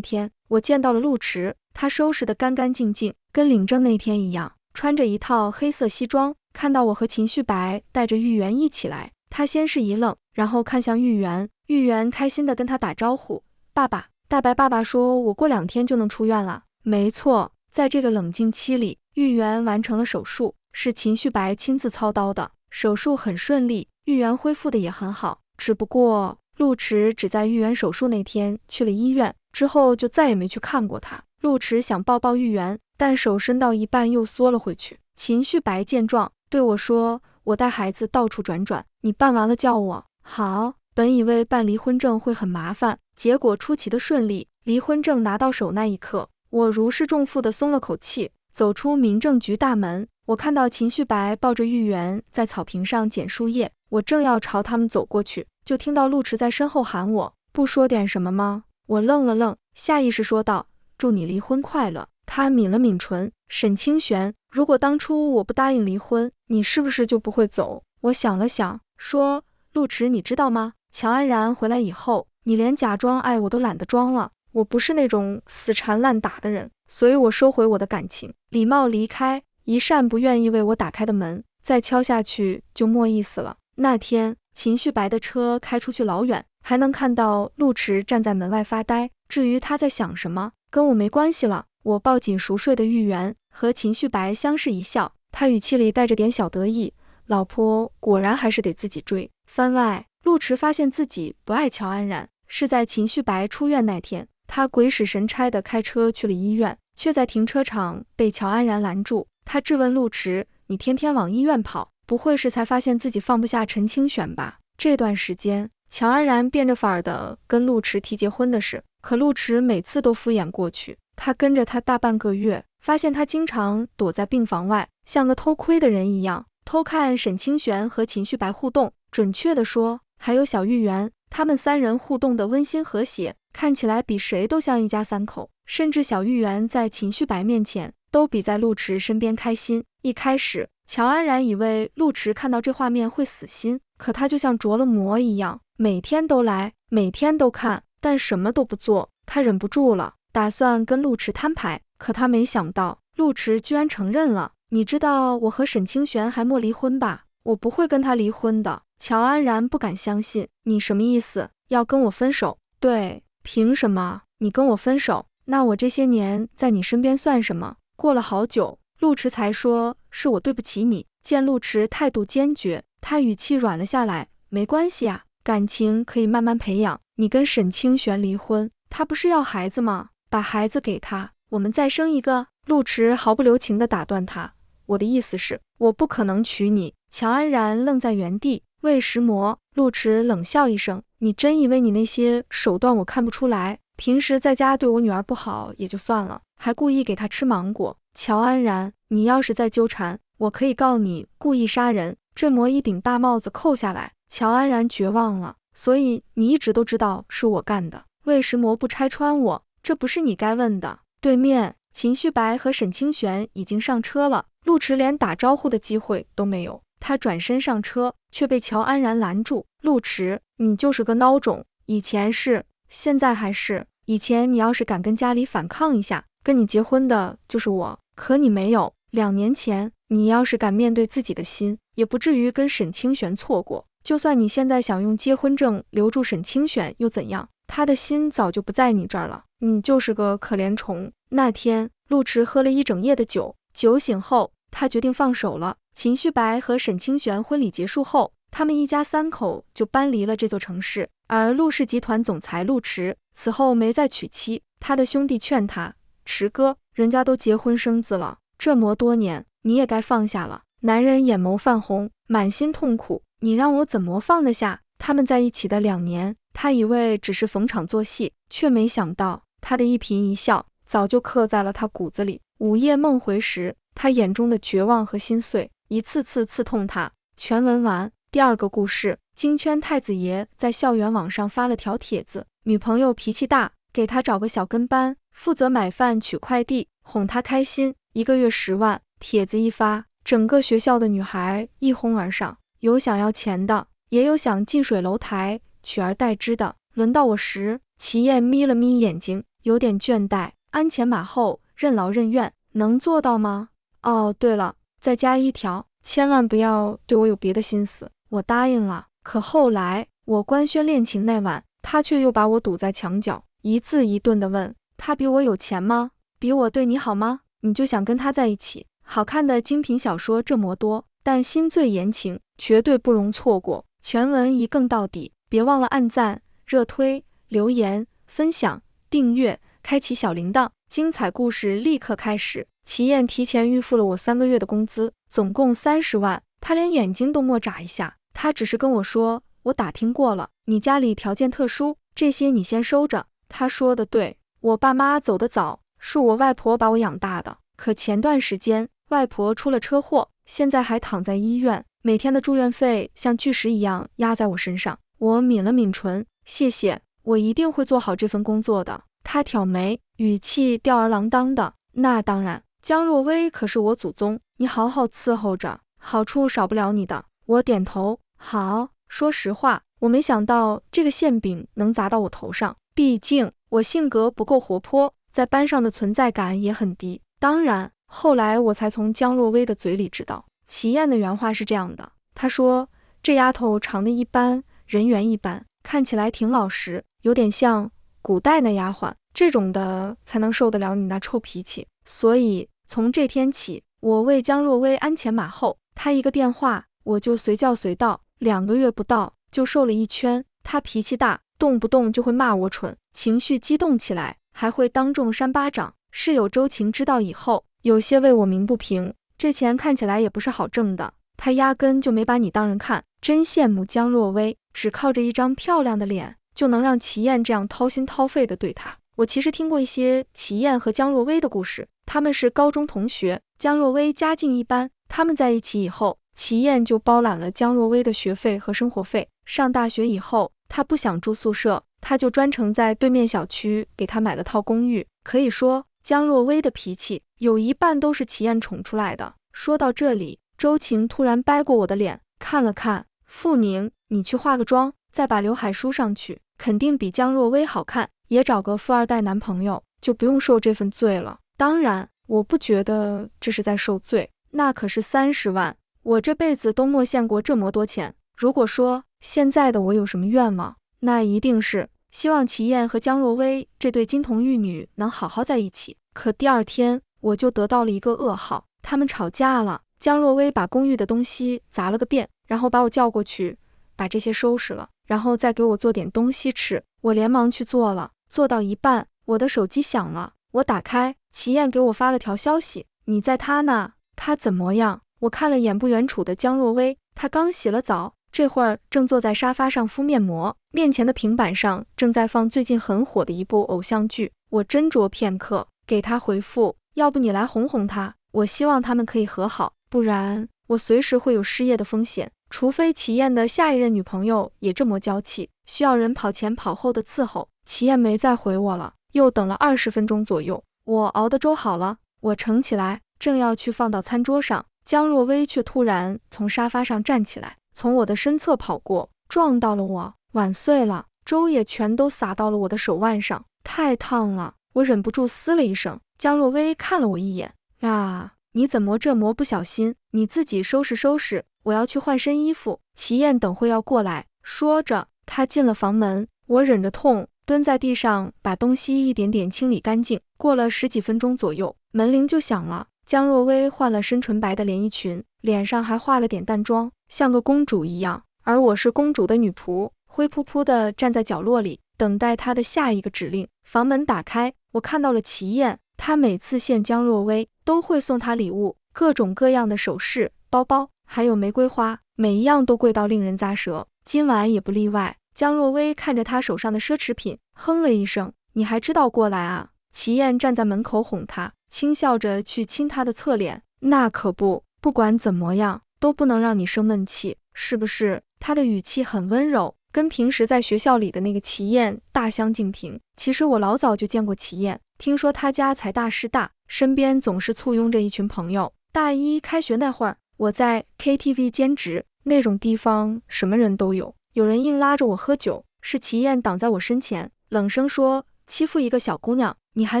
天，我见到了陆迟，他收拾得干干净净，跟领证那天一样，穿着一套黑色西装。看到我和秦旭白带着玉媛一起来，他先是一愣，然后看向玉媛，玉媛开心地跟他打招呼：爸爸。大白爸爸说我过2天就能出院了。没错，在这个冷静期里，玉媛完成了手术，是秦旭白亲自操刀的，手术很顺利，玉媛恢复的也很好。只不过陆迟只在玉媛手术那天去了医院，之后就再也没去看过她。陆迟想抱抱玉媛，但手伸到一半又缩了回去。秦旭白见状对我说：我带孩子到处转转，你办完了叫我。好。本以为办离婚证会很麻烦，结果出奇的顺利。离婚证拿到手那一刻，我如释重负地松了口气。走出民政局大门，我看到秦旭白抱着玉媛在草坪上捡树叶，我正要朝他们走过去，就听到陆迟在身后喊我：不说点什么吗？我愣了愣，下意识说道：祝你离婚快乐。他抿了抿唇：沈清玄，如果当初我不答应离婚，你是不是就不会走？我想了想，说：陆迟，你知道吗？乔安然回来以后，你连假装爱我都懒得装了。我不是那种死缠烂打的人，所以我收回我的感情，礼貌离开，一扇不愿意为我打开的门，再敲下去就没意思了。那天秦旭白的车开出去老远，还能看到陆迟站在门外发呆。至于他在想什么，跟我没关系了。我抱紧熟睡的玉媛，和秦旭白相视一笑，他语气里带着点小得意：老婆果然还是得自己追。番外，陆迟发现自己不爱乔安然，是在秦旭白出院那天，他鬼使神差地开车去了医院，却在停车场被乔安然拦住。他质问陆迟：你天天往医院跑，不会是才发现自己放不下陈清玄吧？这段时间，乔安然变着法儿地跟陆迟提结婚的事，可陆迟每次都敷衍过去。他跟着他大半个月，发现他经常躲在病房外，像个偷窥的人一样，偷看沈清玄和秦旭白互动。准确地说，还有小玉媛，他们3人互动的温馨和谐，看起来比谁都像一家3口。甚至小玉媛在秦旭白面前，都比在陆迟身边开心。一开始，乔安然以为陆迟看到这画面会死心，可他就像着了魔一样，每天都来，每天都看，但什么都不做。他忍不住了，打算跟陆迟摊牌，可他没想到，陆迟居然承认了。你知道我和沈清玄还没离婚吧？我不会跟他离婚的。乔安然不敢相信，你什么意思？要跟我分手？对，凭什么？你跟我分手？那我这些年在你身边算什么？过了好久，陆迟才说是我对不起你。见陆迟态度坚决，他语气软了下来。没关系啊，感情可以慢慢培养。你跟沈清玄离婚，他不是要孩子吗？把孩子给他，我们再生一个。陆迟毫不留情地打断他，我的意思是，我不可能娶你。乔安然愣在原地，为食魔。陆迟冷笑一声，你真以为你那些手段我看不出来？平时在家对我女儿不好也就算了，还故意给她吃芒果。乔安然，你要是再纠缠，我可以告你故意杀人。镇魔一顶大帽子扣下来，乔安然绝望了。所以你一直都知道是我干的，为食魔不拆穿我，这不是你该问的。对面，秦旭白和沈清玄已经上车了，陆迟连打招呼的机会都没有。他转身上车，却被乔安然拦住。陆迟，你就是个孬种，以前是，现在还是。以前你要是敢跟家里反抗一下，跟你结婚的就是我，可你没有。2年前，你要是敢面对自己的心，也不至于跟沈清玄错过。就算你现在想用结婚证留住沈清玄又怎样？他的心早就不在你这儿了，你就是个可怜虫。那天，陆迟喝了一整夜的酒，酒醒后，他决定放手了。秦旭白和沈清玄婚礼结束后，他们一家3口就搬离了这座城市。而陆氏集团总裁陆迟此后没再娶妻，他的兄弟劝他，迟哥，人家都结婚生子了，这么多年，你也该放下了。男人眼眸泛红，满心痛苦，你让我怎么放得下？他们在一起的2年，他以为只是逢场作戏，却没想到，他的一颦一笑，早就刻在了他骨子里。午夜梦回时，他眼中的绝望和心碎，一次次刺痛他。全文完。第2个故事，京圈太子爷在校园网上发了条帖子，女朋友脾气大，给他找个小跟班，负责买饭取快递，哄他开心，1个月10万。帖子一发，整个学校的女孩一哄而上，有想要钱的，也有想近水楼台取而代之的，轮到我时，齐燕眯了眯眼睛，有点倦怠。鞍前马后，任劳任怨，能做到吗？哦，对了，再加一条，千万不要对我有别的心思。我答应了。可后来，我官宣恋情那晚，他却又把我堵在墙角，一字一顿地问：他比我有钱吗？比我对你好吗？你就想跟他在一起？好看的精品小说这么多，但心醉言情绝对不容错过。全文一更到底，别忘了按赞、热推、留言、分享、订阅，开启小铃铛。精彩故事立刻开始。齐燕提前预付了我3个月的工资，总共30万。她连眼睛都没眨一下，她只是跟我说：我打听过了，你家里条件特殊，这些你先收着。她说的对，我爸妈走得早，是我外婆把我养大的。可前段时间外婆出了车祸，现在还躺在医院，每天的住院费像巨石一样压在我身上。我抿了抿唇，谢谢，我一定会做好这份工作的。她挑眉，语气吊儿郎当的。那当然，江若薇可是我祖宗，你好好伺候着，好处少不了你的。我点头，好。说实话，我没想到这个馅饼能砸到我头上，毕竟我性格不够活泼，在班上的存在感也很低。当然，后来我才从江若薇的嘴里知道，齐燕的原话是这样的。她说，这丫头长得一般，人缘一般，看起来挺老实，有点像古代那丫鬟，这种的才能受得了你那臭脾气。所以从这天起，我为江若薇鞍前马后，她一个电话，我就随叫随到。2个月不到，就瘦了1圈。她脾气大，动不动就会骂我蠢，情绪激动起来，还会当众扇巴掌。室友周晴知道以后，有些为我鸣不平，这钱看起来也不是好挣的，她压根就没把你当人看。真羡慕江若薇，只靠着一张漂亮的脸，就能让齐燕这样掏心掏肺的对她。我其实听过一些齐燕和江若薇的故事，他们是高中同学，江若薇家境一般，他们在一起以后，齐燕就包揽了江若薇的学费和生活费。上大学以后，她不想住宿舍，她就专程在对面小区给她买了套公寓。可以说，江若薇的脾气有一半都是齐燕宠出来的。说到这里，周晴突然掰过我的脸，看了看，傅宁，你去化个妆，再把刘海梳上去，肯定比江若薇好看，也找个富二代男朋友，就不用受这份罪了。当然，我不觉得这是在受罪，那可是30万。我这辈子都没见过这么多钱。如果说现在的我有什么愿望，那一定是希望齐燕和江若薇这对金童玉女能好好在一起。可第2天我就得到了一个噩耗，他们吵架了。江若薇把公寓的东西砸了个遍，然后把我叫过去，把这些收拾了，然后再给我做点东西吃。我连忙去做了，做到一半，我的手机响了，我打开，齐燕给我发了条消息：你在他那？他怎么样？我看了眼不远处的江若薇，她刚洗了澡，这会儿正坐在沙发上敷面膜，面前的平板上正在放最近很火的一部偶像剧。我斟酌片刻，给她回复：要不你来哄哄她，我希望他们可以和好，不然我随时会有失业的风险。除非齐燕的下一任女朋友也这么娇气，需要人跑前跑后的伺候。齐燕没再回我了，又等了20分钟左右，我熬的粥好了，我盛起来，正要去放到餐桌上，江若薇却突然从沙发上站起来，从我的身侧跑过，撞到了我，碗碎了，粥也全都洒到了我的手腕上，太烫了，我忍不住嘶了一声。江若薇看了我一眼，啊，你怎么这么不小心？你自己收拾收拾，我要去换身衣服，齐燕等会要过来。说着，她进了房门，我忍着痛，蹲在地上把东西一点点清理干净。过了10几分钟左右，门铃就响了。江若薇换了身纯白的连衣裙，脸上还化了点淡妆，像个公主一样，而我是公主的女仆，灰扑扑地站在角落里，等待她的下一个指令。房门打开，我看到了齐燕，她每次见江若薇都会送她礼物，各种各样的首饰、包包，还有玫瑰花，每一样都贵到令人咂舌，今晚也不例外。江若薇看着她手上的奢侈品，哼了一声，你还知道过来啊？齐燕站在门口哄她，轻笑着去亲她的侧脸，那可不，不管怎么样，都不能让你生闷气，是不是？她的语气很温柔，跟平时在学校里的那个齐燕大相径庭。其实我老早就见过齐燕，听说她家财大势大，身边总是簇拥着一群朋友。大一开学那会儿，我在 KTV 兼职，那种地方什么人都有，有人硬拉着我喝酒，是齐燕挡在我身前，冷声说：“欺负一个小姑娘，你还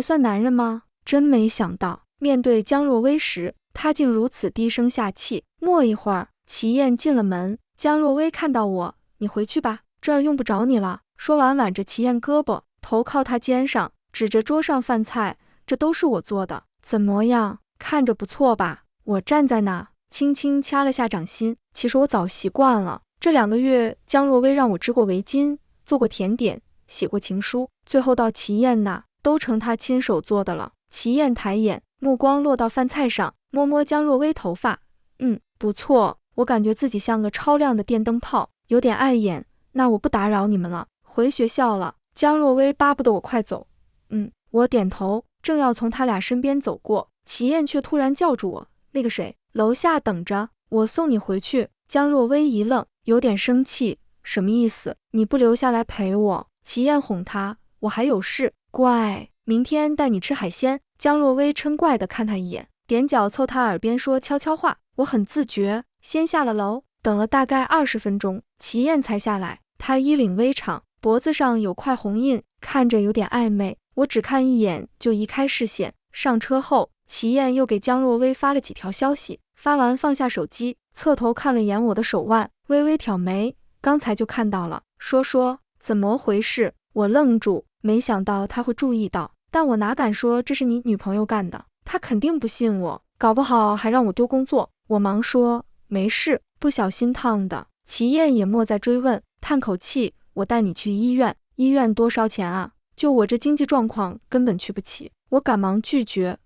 算男人吗？”真没想到，面对江若薇时，她竟如此低声下气。默一会儿，齐燕进了门，江若薇看到我：“你回去吧，这儿用不着你了。”说完挽着齐燕胳膊，头靠她肩上，指着桌上饭菜：“这都是我做的，怎么样？看着不错吧？”我站在那，轻轻掐了下掌心。其实我早习惯了，这2个月，江若薇让我织过围巾，做过甜点，写过情书，最后到齐燕那，都成她亲手做的了。齐燕抬眼，目光落到饭菜上，摸摸江若薇头发，不错。我感觉自己像个超亮的电灯泡，有点碍眼。那我不打扰你们了，回学校了。江若薇巴不得我快走。我点头，正要从他俩身边走过，齐燕却突然叫住我：“那个谁，楼下等着，我送你回去。”江若薇一愣，有点生气：“什么意思？你不留下来陪我？”齐燕哄他：“我还有事，乖，明天带你吃海鲜。”江若薇嗔怪地看他一眼，踮脚凑他耳边说悄悄话。我很自觉，先下了楼，等了大概20分钟，齐燕才下来。她衣领微长，脖子上有块红印，看着有点暧昧。我只看一眼就移开视线。上车后，齐燕又给江若薇发了几条消息，发完放下手机，侧头看了眼我的手腕，微微挑眉：“刚才就看到了，说怎么回事？”我愣住，没想到他会注意到，但我哪敢说这是你女朋友干的，他肯定不信我，搞不好还让我丢工作。我忙说：“没事，不小心烫的。”齐燕也莫再追问，叹口气：“我带你去医院。”医院多少钱啊？就我这经济状况，根本去不起。我赶忙拒绝：“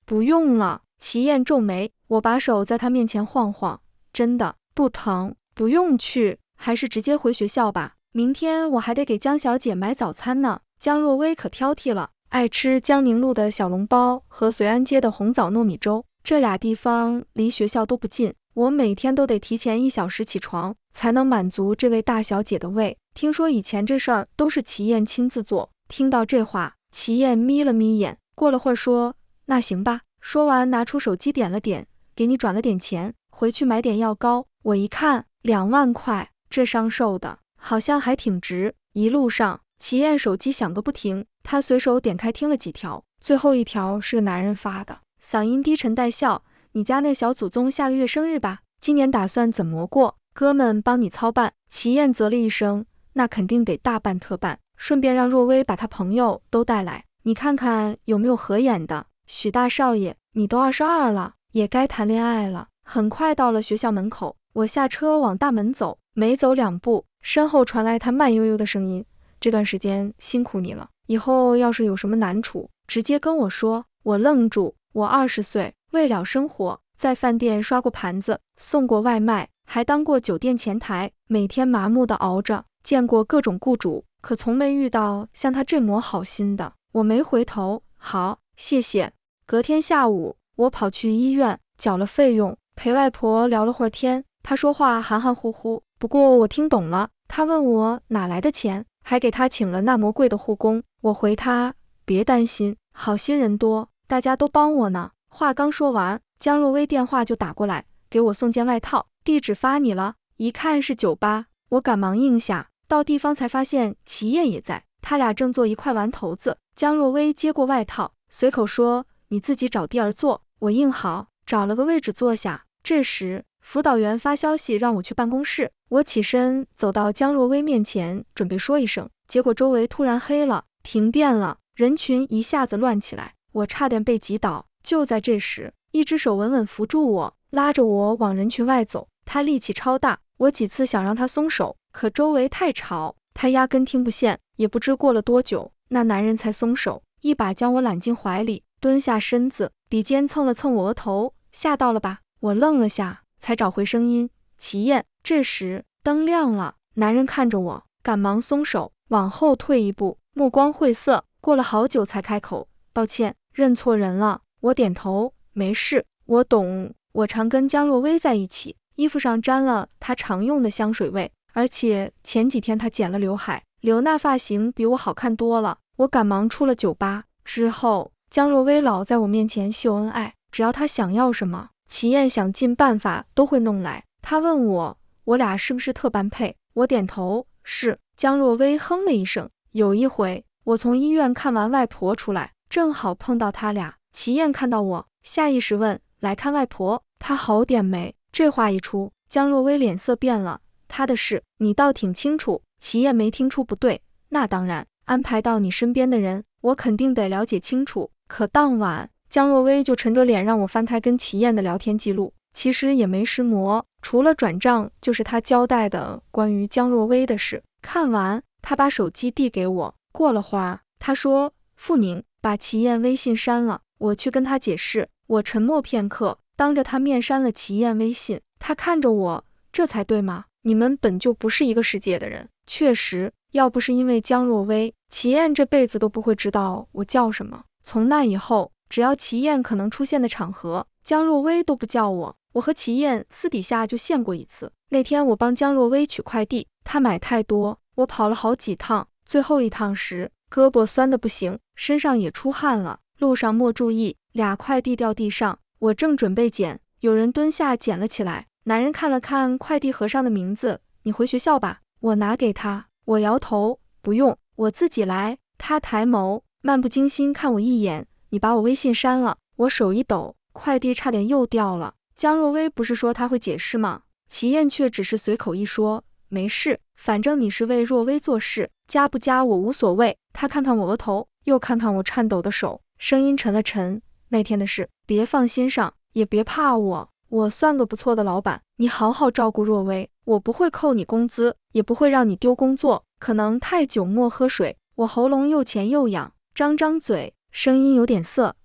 不用了。”齐燕皱眉，我把手在她面前晃晃：“真的不疼，不用去，还是直接回学校吧。明天我还得给江小姐买早餐呢。”江若薇可挑剔了，爱吃江宁路的小笼包和随安街的红枣糯米粥，这俩地方离学校都不近，我每天都得提前1小时起床，才能满足这位大小姐的胃。听说以前这事儿都是齐燕亲自做。听到这话，齐燕眯了眯眼，过了会儿说：“那行吧。”说完拿出手机点了点：“给你转了点钱，回去买点药膏。”我一看，2万块，这伤寿的好像还挺值。一路上，齐燕手机响个不停，她随手点开听了几条，最后一条是个男人发的，嗓音低沉带笑：“你家那小祖宗下个月生日吧？今年打算怎么过？哥们帮你操办。”齐燕啧了一声：“那肯定得大办特办，顺便让若薇把她朋友都带来，你看看有没有合眼的。许大少爷，你都22了，也该谈恋爱了。”很快到了学校门口，我下车往大门走，没走2步，身后传来他慢悠悠的声音：“这段时间辛苦你了，以后要是有什么难处，直接跟我说。”我愣住，我20岁，为了生活，在饭店刷过盘子，送过外卖，还当过酒店前台，每天麻木地熬着，见过各种雇主，可从没遇到像他这么好心的。我没回头：“好，谢谢。”隔天下午，我跑去医院，缴了费用，陪外婆聊了会儿天。她说话含含糊糊，不过我听懂了。她问我哪来的钱，还给她请了那么贵的护工。我回她：“别担心，好心人多，大家都帮我呢。”话刚说完，江若薇电话就打过来，给我送件外套，地址发你了。一看是酒吧，我赶忙应下。到地方才发现齐燕也在，他俩正做一块丸头子。江若薇接过外套，随口说：“你自己找地儿坐。”我应好，找了个位置坐下。这时辅导员发消息让我去办公室，我起身走到江若薇面前，准备说一声，结果周围突然黑了，停电了，人群一下子乱起来，我差点被挤倒。就在这时，一只手稳稳扶住我，拉着我往人群外走。他力气超大，我几次想让他松手，可周围太吵，他压根听不见。也不知过了多久，那男人才松手，一把将我揽进怀里，蹲下身子，鼻尖蹭了蹭我额头：“吓到了吧？”我愣了下，才找回声音：“齐燕。”这时灯亮了，男人看着我，赶忙松手，往后退一步，目光晦涩，过了好久才开口：“抱歉，认错人了。”我点头：“没事，我懂。我常跟江若薇在一起，衣服上沾了她常用的香水味，而且前几天她剪了刘海，留那发型比我好看多了。”我赶忙出了酒吧。之后，江若薇老在我面前秀恩爱，只要她想要什么，齐燕想尽办法都会弄来。她问我俩是不是特般配，我点头：“是。江若薇哼了一声。有一回，我从医院看完外婆出来，正好碰到他俩。齐燕看到我，下意识问：“来看外婆？”她好点没？这话一出，江若薇脸色变了。她的事你倒挺清楚。齐燕没听出不对。那当然，安排到你身边的人，我肯定得了解清楚。可当晚，江若薇就沉着脸让我翻开跟齐燕的聊天记录，其实也没什么，除了转账就是她交代的关于江若薇的事。看完，她把手机递给我，过了会儿，她说：“傅宁，把齐燕微信删了，我去跟她解释。”我沉默片刻，当着她面删了齐燕微信。她看着我，这才对吗？你们本就不是一个世界的人。确实，要不是因为江若薇，齐燕这辈子都不会知道我叫什么。从那以后，只要齐燕可能出现的场合，江若薇都不叫我。我和齐燕私底下就见过一次。那天我帮江若薇取快递，她买太多，我跑了好几趟，最后一趟时，胳膊酸得不行，身上也出汗了。路上莫注意，俩快递掉地上，我正准备捡，有人蹲下捡了起来。男人看了看快递盒上的名字，你回学校吧。我拿给他，我摇头，不用，我自己来。他抬眸，漫不经心看我一眼，你把我微信删了。我手一抖，快递差点又掉了。江若薇不是说她会解释吗？齐燕却只是随口一说，没事，反正你是为若薇做事，加不加我无所谓。他看看我额头，又看看我颤抖的手，声音沉了沉，那天的事别放心上，也别怕我，我算个不错的老板，你好好照顾若薇，我不会扣你工资，也不会让你丢工作。可能太久没喝水，我喉咙又甜又痒，张嘴，声音有点涩。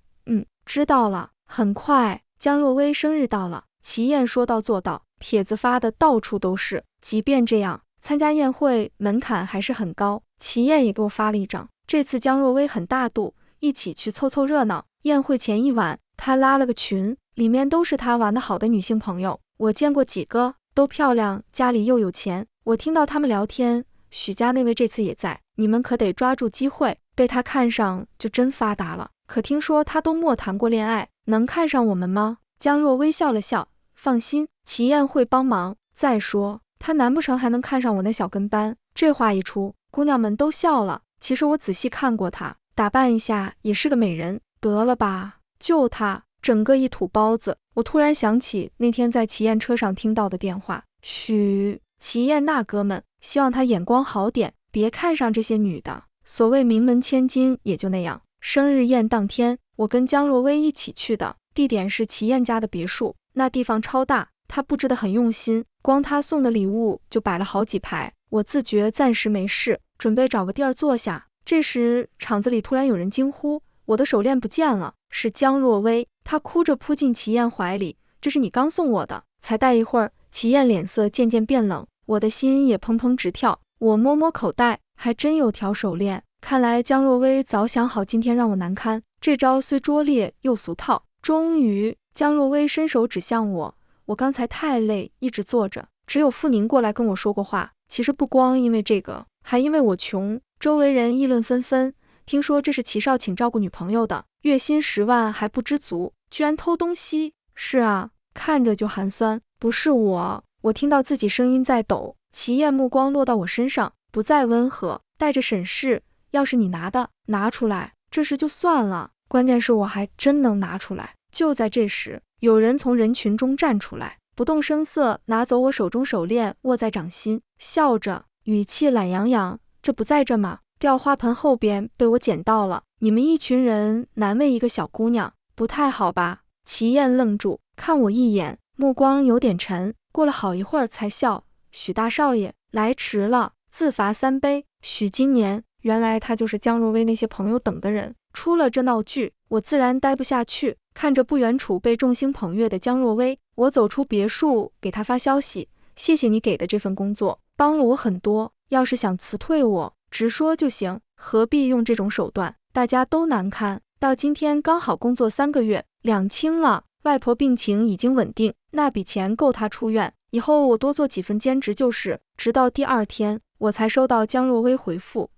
知道了。很快，江若薇生日到了，齐燕说到做到，帖子发的到处都是。即便这样，参加宴会门槛还是很高。齐燕也给我发了一张，这次江若薇很大度，一起去凑热闹。宴会前一晚，她拉了个群，里面都是她玩得好的女性朋友，我见过几个，都漂亮，家里又有钱。我听到他们聊天，许家那位这次也在，你们可得抓住机会，被他看上就真发达了。可听说他都没谈过恋爱，能看上我们吗？江若薇笑了笑，放心，齐燕会帮忙。再说，他难不成还能看上我那小跟班？这话一出，姑娘们都笑了。其实我仔细看过她，打扮一下也是个美人。得了吧，就她，整个一土包子。我突然想起那天在齐燕车上听到的电话，齐燕那哥们，希望他眼光好点，别看上这些女的。所谓名门千金也就那样。生日宴当天，我跟江若薇一起去的，地点是齐燕家的别墅，那地方超大，她布置得很用心，光她送的礼物就摆了好几排。我自觉暂时没事，准备找个地儿坐下。这时，场子里突然有人惊呼：“我的手链不见了！”是江若薇，她哭着扑进齐燕怀里：“这是你刚送我的。”才戴一会儿，齐燕脸色渐渐变冷，我的心也砰砰直跳。我摸摸口袋，还真有条手链。看来江若薇早想好今天让我难堪，这招虽拙劣又俗套。终于，江若薇伸手指向我，我刚才太累，一直坐着，只有傅宁过来跟我说过话。其实不光因为这个，还因为我穷，周围人议论纷纷。听说这是齐少请照顾女朋友的，月薪10万还不知足，居然偷东西。是啊，看着就寒酸。不是我听到自己声音在抖。齐燕目光落到我身上，不再温和，带着审视。要是你拿的，拿出来，这事就算了，关键是我还真能拿出来。就在这时，有人从人群中站出来，不动声色拿走我手中手链，握在掌心，笑着，语气懒洋洋：“这不在这吗？掉花盆后边被我捡到了。你们一群人难为一个小姑娘，不太好吧？”齐燕愣住，看我一眼，目光有点沉，过了好一会儿才笑：“许大少爷，来迟了，自罚3杯。”许今年。原来他就是江若薇那些朋友等的人。出了这闹剧，我自然待不下去。看着不远处被众星捧月的江若薇，我走出别墅，给他发消息：“谢谢你给的这份工作，帮了我很多。要是想辞退我，直说就行，何必用这种手段？大家都难堪。到今天刚好工作3个月，两清了。外婆病情已经稳定，那笔钱够他出院。以后我多做几份兼职就是。”直到第2天，我才收到江若薇回复。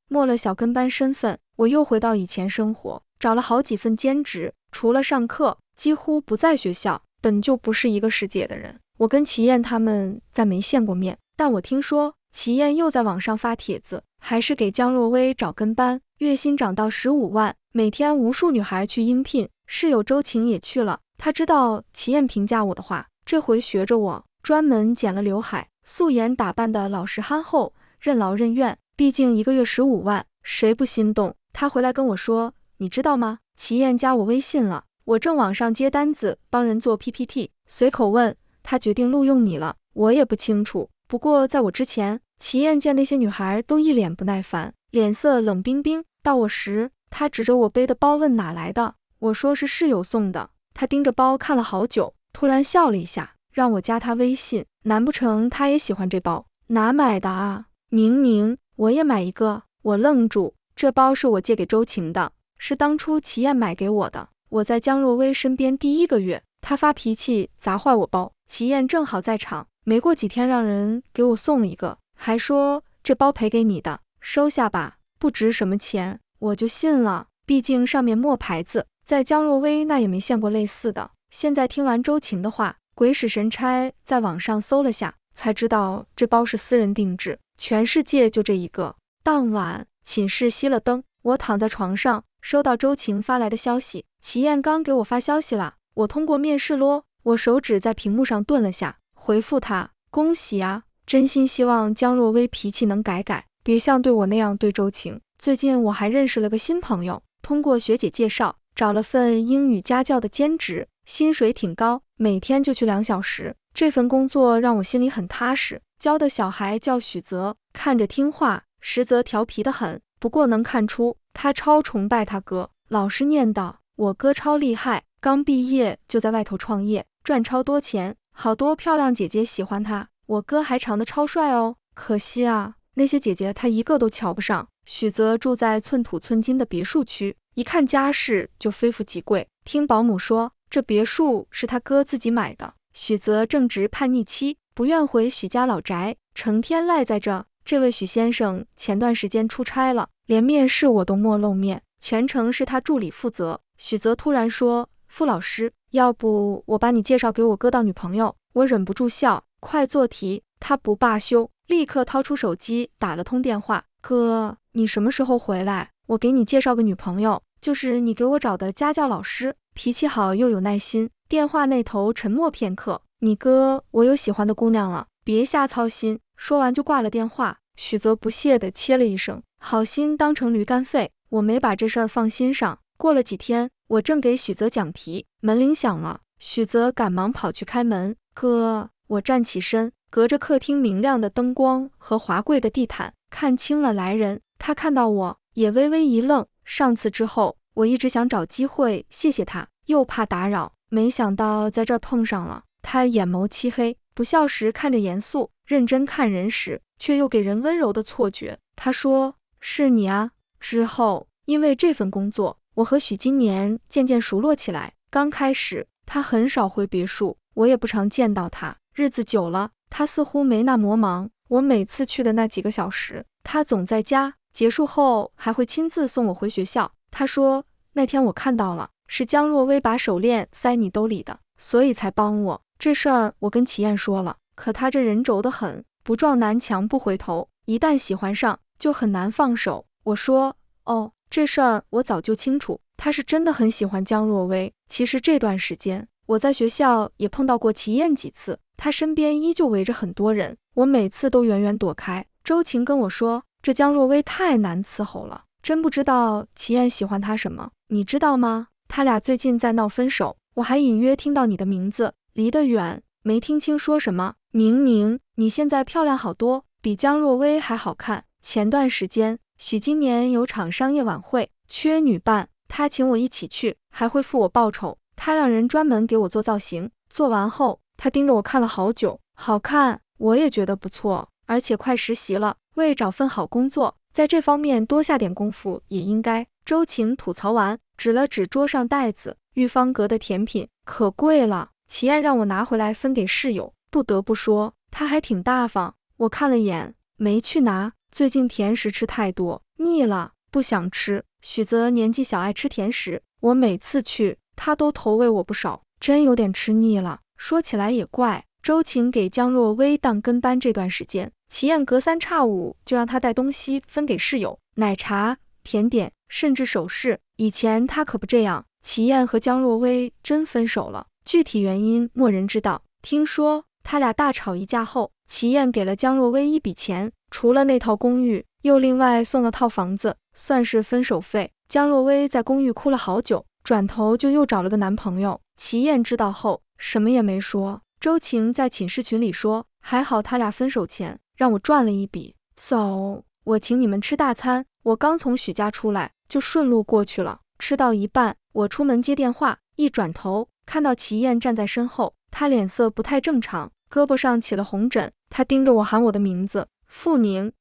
没了小跟班身份，我又回到以前生活，找了好几份兼职，除了上课，几乎不在学校。本就不是一个世界的人，我跟齐燕他们再没见过面，但我听说齐燕又在网上发帖子，还是给江若薇找跟班，月薪涨到15万，每天无数女孩去应聘，室友周晴也去了。她知道齐燕评价我的话，这回学着我，专门剪了刘海，素颜打扮的老实憨厚，任劳任怨。毕竟1个月15万，谁不心动？她回来跟我说，你知道吗？齐燕加我微信了。我正网上接单子，帮人做 PPT， 随口问，她决定录用你了。我也不清楚，不过在我之前，齐燕见那些女孩都一脸不耐烦，脸色冷冰冰。到我时，她指着我背的包问哪来的，我说是室友送的。她盯着包看了好久，突然笑了一下，让我加她微信。难不成她也喜欢这包？哪买的啊？宁宁，我也买一个。我愣住，这包是我借给周晴的，是当初齐燕买给我的。我在江若薇身边第1个月，她发脾气砸坏我包，齐燕正好在场，没过几天让人给我送了一个，还说这包赔给你的，收下吧，不值什么钱。我就信了，毕竟上面墨牌子，在江若薇那也没见过类似的。现在听完周晴的话，鬼使神差在网上搜了下，才知道这包是私人定制，全世界就这一个。当晚寝室熄了灯，我躺在床上，收到周晴发来的消息，齐燕刚给我发消息了，我通过面试咯。我手指在屏幕上顿了下，回复他，恭喜啊，真心希望江若薇脾气能改改，别像对我那样对周晴。最近我还认识了个新朋友，通过学姐介绍，找了份英语家教的兼职，薪水挺高，每天就去2小时。这份工作让我心里很踏实。教的小孩叫许泽，看着听话，实则调皮得很，不过能看出他超崇拜他哥，老师念叨，我哥超厉害，刚毕业就在外头创业，赚超多钱，好多漂亮姐姐喜欢他，我哥还长得超帅哦。可惜啊，那些姐姐他一个都瞧不上。许泽住在寸土寸金的别墅区，一看家世就非富即贵。听保姆说，这别墅是他哥自己买的。许泽正值叛逆期，不愿回许家老宅，成天赖在这。这位许先生前段时间出差了，连面试我都没露面，全程是他助理负责。许泽突然说，傅老师，要不我把你介绍给我哥当女朋友？我忍不住笑，快做题。他不罢休，立刻掏出手机打了通电话，哥，你什么时候回来？我给你介绍个女朋友，就是你给我找的家教老师，脾气好又有耐心。电话那头沉默片刻，你哥，我有喜欢的姑娘了，别瞎操心。说完就挂了电话。许泽不屑地切了一声，好心当成驴肝肺，我没把这事儿放心上。过了几天，我正给许泽讲题，门铃响了，许泽赶忙跑去开门。哥，我站起身，隔着客厅明亮的灯光和华贵的地毯，看清了来人。他看到我也微微一愣，上次之后，我一直想找机会谢谢他，又怕打扰，没想到在这儿碰上了。他眼眸漆黑，不笑时看着严肃，认真看人时却又给人温柔的错觉。他说，是你啊。之后因为这份工作，我和许今年渐渐熟络起来。刚开始他很少回别墅，我也不常见到他，日子久了，他似乎没那么忙。我每次去的那几个小时，他总在家，结束后还会亲自送我回学校。他说，那天我看到了，是江若薇把手链塞你兜里的，所以才帮我。这事儿我跟齐燕说了，可他这人轴得很，不撞南墙不回头，一旦喜欢上就很难放手。我说，哦，这事儿我早就清楚，他是真的很喜欢江若薇。其实这段时间我在学校也碰到过齐燕几次，他身边依旧围着很多人，我每次都远远躲开。周晴跟我说，这江若薇太难伺候了，真不知道齐燕喜欢他什么。你知道吗？他俩最近在闹分手，我还隐约听到你的名字，离得远，没听清说什么。宁宁，你现在漂亮好多，比江若薇还好看。前段时间许今年有场商业晚会，缺女伴，他请我一起去，还会付我报酬。他让人专门给我做造型，做完后他盯着我看了好久，好看，我也觉得不错，而且快实习了，为找份好工作，在这方面多下点功夫也应该。周晴吐槽完，指了指桌上袋子，玉芳阁的甜品可贵了，齐燕让我拿回来分给室友。不得不说，他还挺大方。我看了眼，没去拿，最近甜食吃太多，腻了，不想吃。许泽年纪小爱吃甜食，我每次去，他都投喂我不少，真有点吃腻了。说起来也怪，周晴给江若薇当跟班这段时间，齐燕隔三差五就让他带东西分给室友，奶茶、甜点，甚至首饰。以前他可不这样。齐燕和江若薇真分手了，具体原因没人知道。听说他俩大吵一架后，齐燕给了江若薇一笔钱，除了那套公寓，又另外送了套房子，算是分手费。江若薇在公寓哭了好久，转头就又找了个男朋友。齐燕知道后什么也没说。周晴在寝室群里说，还好他俩分手前让我赚了一笔，走，我请你们吃大餐。我刚从许家出来，就顺路过去了。吃到一半，我出门接电话，一转头看到齐燕站在身后，她脸色不太正常，胳膊上起了红疹。她盯着我喊我的名字，傅宁。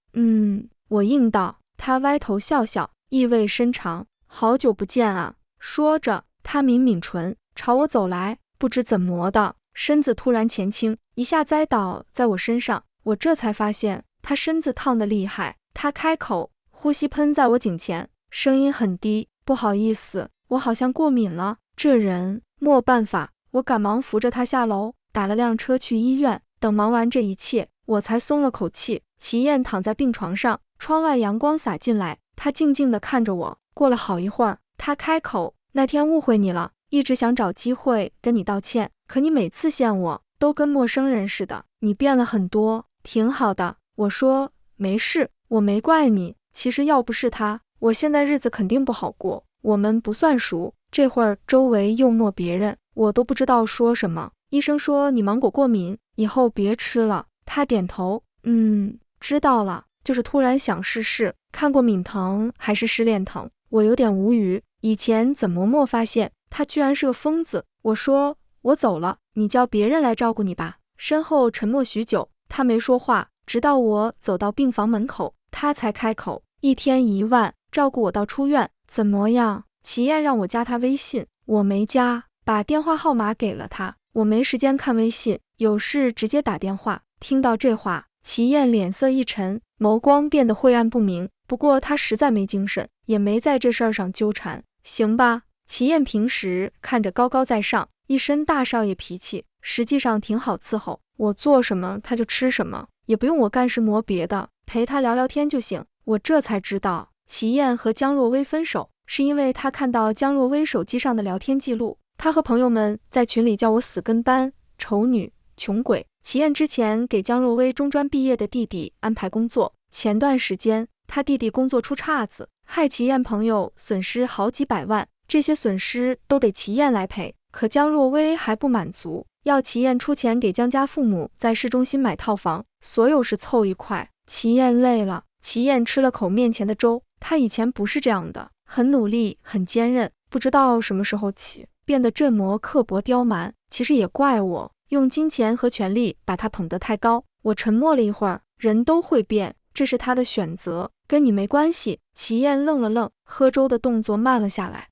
我应道。她歪头笑笑，意味深长，好久不见啊。说着，她抿抿唇，朝我走来，不知怎么的，身子突然前倾，一下栽倒在我身上。我这才发现她身子烫得厉害。她开口，呼吸喷在我颈前，声音很低，不好意思，我好像过敏了。这人没办法，我赶忙扶着他下楼，打了辆车去医院。等忙完这一切，我才松了口气。齐燕躺在病床上，窗外阳光洒进来，她静静地看着我。过了好一会儿，她开口，那天误会你了，一直想找机会跟你道歉，可你每次见我都跟陌生人似的，你变了很多，挺好的。我说没事，我没怪你，其实要不是他，我现在日子肯定不好过。我们不算熟，这会儿周围又没别人，我都不知道说什么。医生说你芒果过敏，以后别吃了。他点头，知道了，就是突然想试试，看过敏疼还是失恋疼。我有点无语，以前怎么没发现他居然是个疯子。我说我走了，你叫别人来照顾你吧。身后沉默许久，他没说话，直到我走到病房门口，他才开口，1天1万，照顾我到出院，怎么样？齐燕让我加他微信，我没加，把电话号码给了他。我没时间看微信，有事直接打电话。听到这话，齐燕脸色一沉，眸光变得晦暗不明。不过她实在没精神，也没在这事儿上纠缠。行吧，齐燕平时看着高高在上，一身大少爷脾气，实际上挺好伺候。我做什么他就吃什么，也不用我干什么别的，陪他聊聊天就行。我这才知道，齐燕和江若薇分手，是因为他看到江若薇手机上的聊天记录。他和朋友们在群里叫我死跟班、丑女、穷鬼。齐燕之前给江若薇中专毕业的弟弟安排工作，前段时间他弟弟工作出岔子，害齐燕朋友损失好几百万，这些损失都得齐燕来赔。可江若薇还不满足，要齐燕出钱给江家父母在市中心买套房，所有是凑一块。齐燕累了，齐燕吃了口面前的粥，她以前不是这样的，很努力，很坚韧，不知道什么时候起变得这么刻薄刁蛮。其实也怪我，用金钱和权力把她捧得太高。我沉默了一会儿，人都会变，这是他的选择，跟你没关系。齐燕愣了愣，喝粥的动作慢了下来。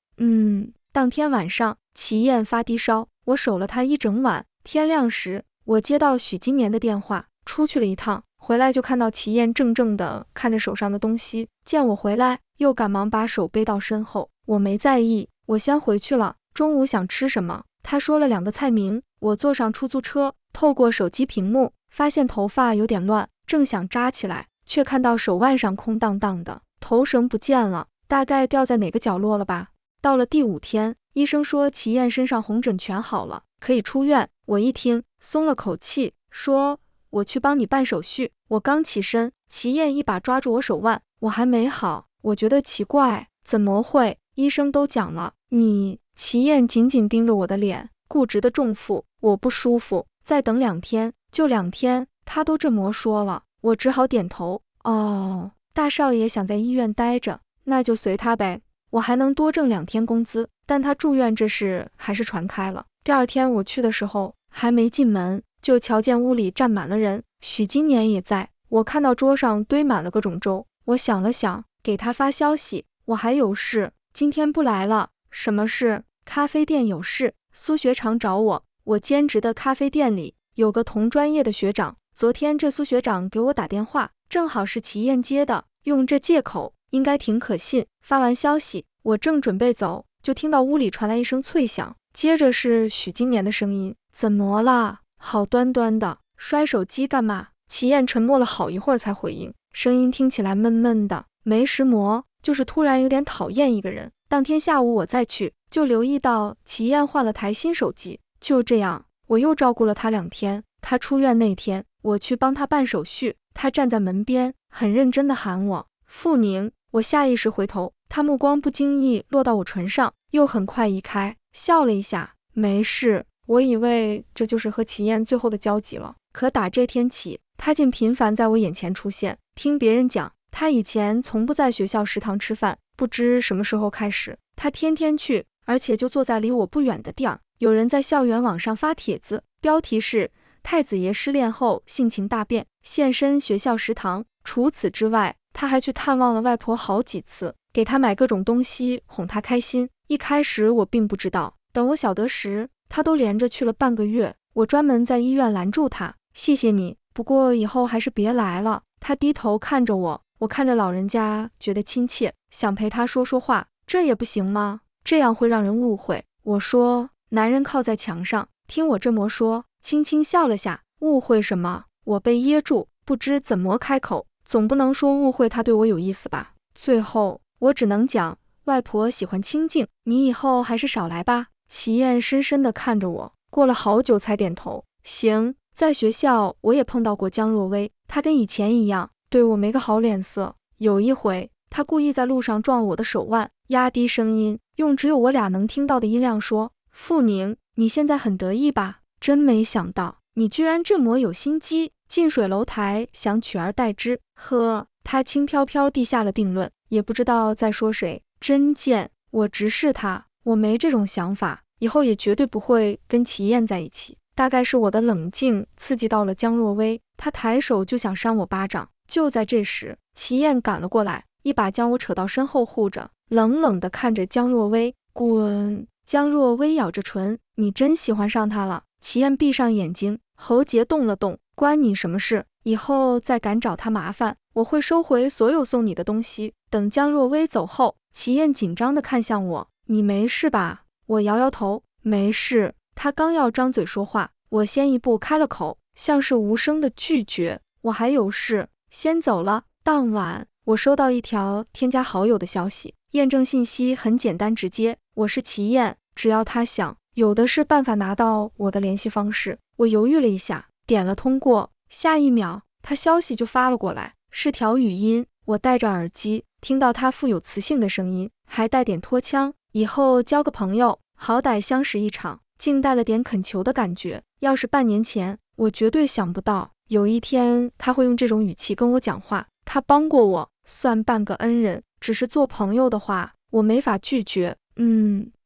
当天晚上，齐燕发低烧，我守了她一整晚。天亮时，我接到许金年的电话，出去了一趟，回来就看到齐燕怔怔地看着手上的东西，见我回来，又赶忙把手背到身后。我没在意，我先回去了。中午想吃什么？他说了2个菜名。我坐上出租车，透过手机屏幕，发现头发有点乱，正想扎起来，却看到手腕上空荡荡的，头绳不见了，大概掉在哪个角落了吧。到了第5天，医生说齐燕身上红疹全好了，可以出院。我一听，松了口气，说我去帮你办手续。我刚起身，齐燕一把抓住我手腕，我还没好，我觉得奇怪，怎么会？医生都讲了，你……齐燕紧紧盯着我的脸，固执的重负，我不舒服，再等2天，就2天，他都这么说了，我只好点头。哦，大少爷想在医院待着，那就随他呗，我还能多挣2天工资。但他住院这事还是传开了。第2天我去的时候，还没进门，就瞧见屋里站满了人，许金年也在。我看到桌上堆满了各种粥，我想了想，给他发消息，我还有事，今天不来了。什么事？咖啡店有事，苏学长找我。我兼职的咖啡店里有个同专业的学长，昨天这苏学长给我打电话，正好是齐燕接的，用这借口应该挺可信。发完消息，我正准备走，就听到屋里传来一声脆响，接着是许金年的声音：怎么啦？好端端的，摔手机干嘛？齐燕沉默了好一会儿才回应，声音听起来闷闷的，没什么，就是突然有点讨厌一个人。当天下午我再去，就留意到齐燕换了台新手机。就这样，我又照顾了她2天。她出院那天，我去帮她办手续，她站在门边，很认真地喊我傅宁。我下意识回头，她目光不经意落到我唇上，又很快移开，笑了一下，没事。我以为这就是和齐燕最后的交集了，可打这天起，她竟频繁在我眼前出现。听别人讲，她以前从不在学校食堂吃饭，不知什么时候开始，她天天去，而且就坐在离我不远的地儿。有人在校园网上发帖子，标题是太子爷失恋后性情大变，现身学校食堂。除此之外，他还去探望了外婆好几次，给她买各种东西哄她开心。一开始我并不知道，等我晓得时，他都连着去了半个月。我专门在医院拦住他，谢谢你，不过以后还是别来了。他低头看着我，我看着老人家觉得亲切，想陪他说说话，这也不行吗？这样会让人误会。我说，男人靠在墙上，听我这么说，轻轻笑了下，误会什么？我被噎住，不知怎么开口，总不能说误会他对我有意思吧。最后我只能讲，外婆喜欢清静，你以后还是少来吧。齐燕深深地看着我，过了好久才点头。行。在学校我也碰到过江若薇，她跟以前一样，对我没个好脸色。有一回，她故意在路上撞我的手腕，压低声音，用只有我俩能听到的音量说：傅宁，你现在很得意吧？真没想到，你居然这么有心机，近水楼台想取而代之。呵，她轻飘飘地下了定论，也不知道在说谁。真贱。我直视她，我没这种想法，以后也绝对不会跟齐燕在一起。大概是我的冷静刺激到了江若薇，她抬手就想扇我巴掌。就在这时，齐燕赶了过来，一把将我扯到身后护着，冷冷地看着江若薇，滚！江若薇咬着唇，你真喜欢上他了。齐燕闭上眼睛，喉结动了动，关你什么事？以后再敢找他麻烦，我会收回所有送你的东西。等江若薇走后，齐燕紧张地看向我，你没事吧？我摇摇头，没事。他刚要张嘴说话，我先一步开了口，像是无声的拒绝，我还有事，先走了。当晚，我收到一条添加好友的消息，验证信息很简单直接，我是齐燕，只要他想，有的是办法拿到我的联系方式。我犹豫了一下，点了通过，下一秒，他消息就发了过来，是条语音。我戴着耳机，听到他富有磁性的声音，还带点拖腔，以后交个朋友，好歹相识一场，竟带了点恳求的感觉。要是半年前，我绝对想不到有一天他会用这种语气跟我讲话。他帮过我，算半个恩人，只是做朋友的话，我没法拒绝。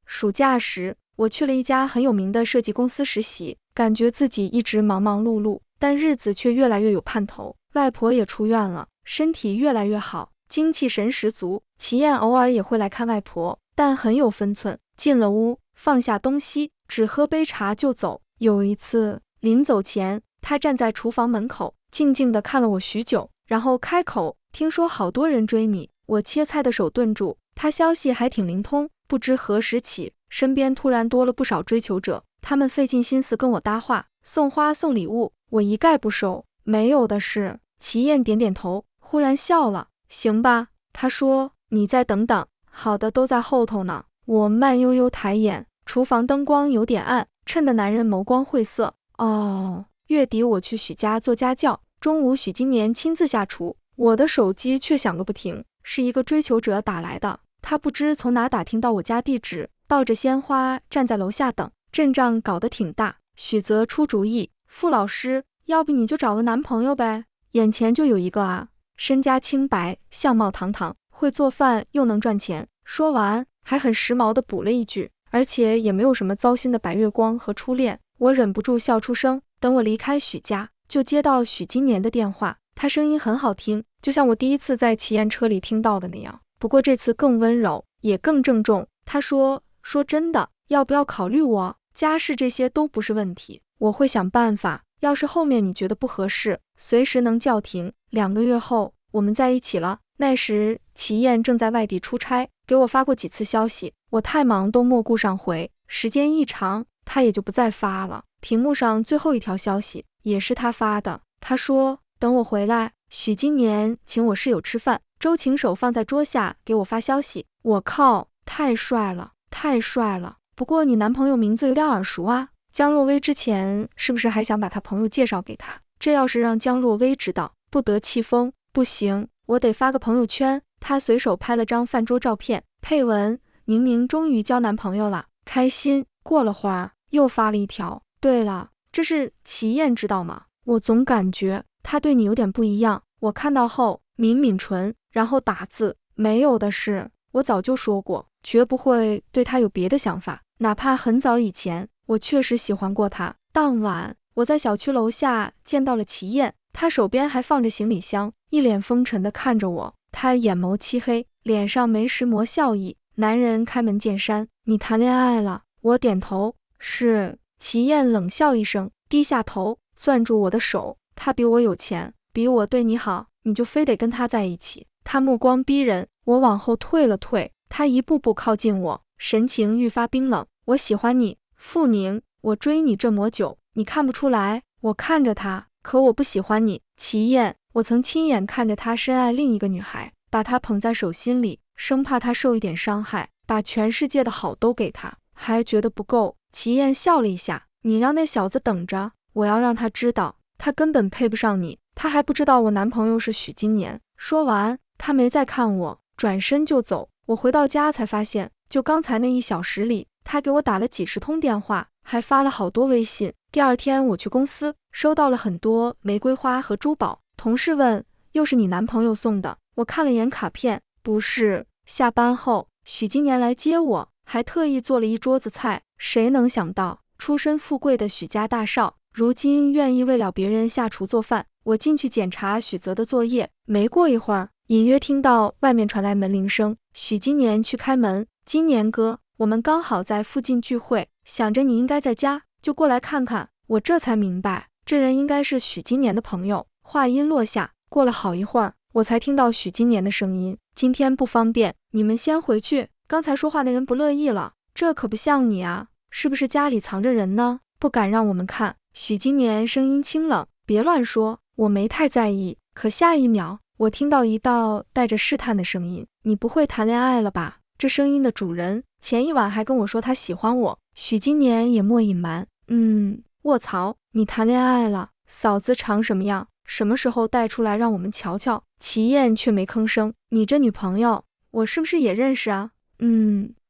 暑假时，我去了一家很有名的设计公司实习，感觉自己一直忙忙碌碌，但日子却越来越有盼头。外婆也出院了，身体越来越好，精气神十足。齐燕偶尔也会来看外婆，但很有分寸。进了屋，放下东西，只喝杯茶就走。有一次，临走前，她站在厨房门口，静静地看了我许久，然后开口，听说好多人追你。我切菜的手顿住，她消息还挺灵通，不知何时起，身边突然多了不少追求者，他们费尽心思跟我搭话，送花送礼物，我一概不收。没有的事。齐燕点点头，忽然笑了，行吧。她说，你再等等，好的都在后头呢。我慢悠悠抬眼，厨房灯光有点暗，衬得男人眸光晦涩。月底我去许家做家教，中午许今年亲自下厨，我的手机却响个不停，是一个追求者打来的。他不知从哪打听到我家地址，抱着鲜花站在楼下等，阵仗搞得挺大。许泽出主意，傅老师，要不你就找个男朋友呗，眼前就有一个啊，身家清白，相貌堂堂，会做饭又能赚钱。说完还很时髦地补了一句，而且也没有什么糟心的白月光和初恋。我忍不住笑出声。等我离开许家，就接到许今年的电话，他声音很好听，就像我第一次在齐燕车里听到的那样，不过这次更温柔，也更郑重。他说真的，要不要考虑我？家世这些都不是问题，我会想办法。要是后面你觉得不合适，随时能叫停。2个月后，我们在一起了。那时齐燕正在外地出差，给我发过几次消息，我太忙都没顾上回。时间一长，他也就不再发了。屏幕上最后一条消息也是他发的，他说，等我回来，许今年请我室友吃饭，周晴手放在桌下给我发消息，我靠，太帅了，太帅了！不过你男朋友名字有点耳熟啊，江若薇之前是不是还想把他朋友介绍给他？这要是让江若薇知道，不得气疯。不行，我得发个朋友圈。他随手拍了张饭桌照片，配文：宁宁终于交男朋友了，开心。过了会儿，又发了一条，对了，这是齐燕知道吗？我总感觉他对你有点不一样。我看到后抿抿唇，然后打字：没有的事，我早就说过，绝不会对他有别的想法。哪怕很早以前，我确实喜欢过他。当晚，我在小区楼下见到了齐燕，她手边还放着行李箱，一脸风尘地看着我。她眼眸漆黑，脸上没时磨笑意。男人开门见山：你谈恋爱了？我点头：是。齐燕冷笑一声，低下头，攥住我的手。他比我有钱，比我对你好，你就非得跟他在一起？他目光逼人，我往后退了退。他一步步靠近我，神情愈发冰冷。我喜欢你，傅宁，我追你这么久，你看不出来？我看着他，可我不喜欢你。齐燕，我曾亲眼看着他深爱另一个女孩，把她捧在手心里，生怕她受一点伤害，把全世界的好都给她，还觉得不够。齐燕笑了一下，你让那小子等着，我要让他知道，他根本配不上你，他还不知道我男朋友是许今年。说完，他没再看我，转身就走。我回到家才发现，就刚才那1小时里，他给我打了几10通电话，还发了好多微信。第二天我去公司，收到了很多玫瑰花和珠宝。同事问，又是你男朋友送的？我看了眼卡片，不是。下班后，许今年来接我，还特意做了一桌子菜。谁能想到，出身富贵的许家大少，如今愿意为了别人下厨做饭。我进去检查许泽的作业，没过一会儿，隐约听到外面传来门铃声。许今年去开门：今年哥，我们刚好在附近聚会，想着你应该在家，就过来看看。我这才明白，这人应该是许今年的朋友。话音落下，过了好一会儿，我才听到许今年的声音：今天不方便，你们先回去。刚才说话那人不乐意了，这可不像你啊，是不是家里藏着人呢？不敢让我们看。许今年声音清冷：别乱说。我没太在意，可下一秒，我听到一道带着试探的声音：你不会谈恋爱了吧？这声音的主人前一晚还跟我说他喜欢我。许今年也莫隐瞒：卧槽，你谈恋爱了？嫂子长什么样？什么时候带出来让我们瞧瞧？齐燕却没吭声。你这女朋友，我是不是也认识啊？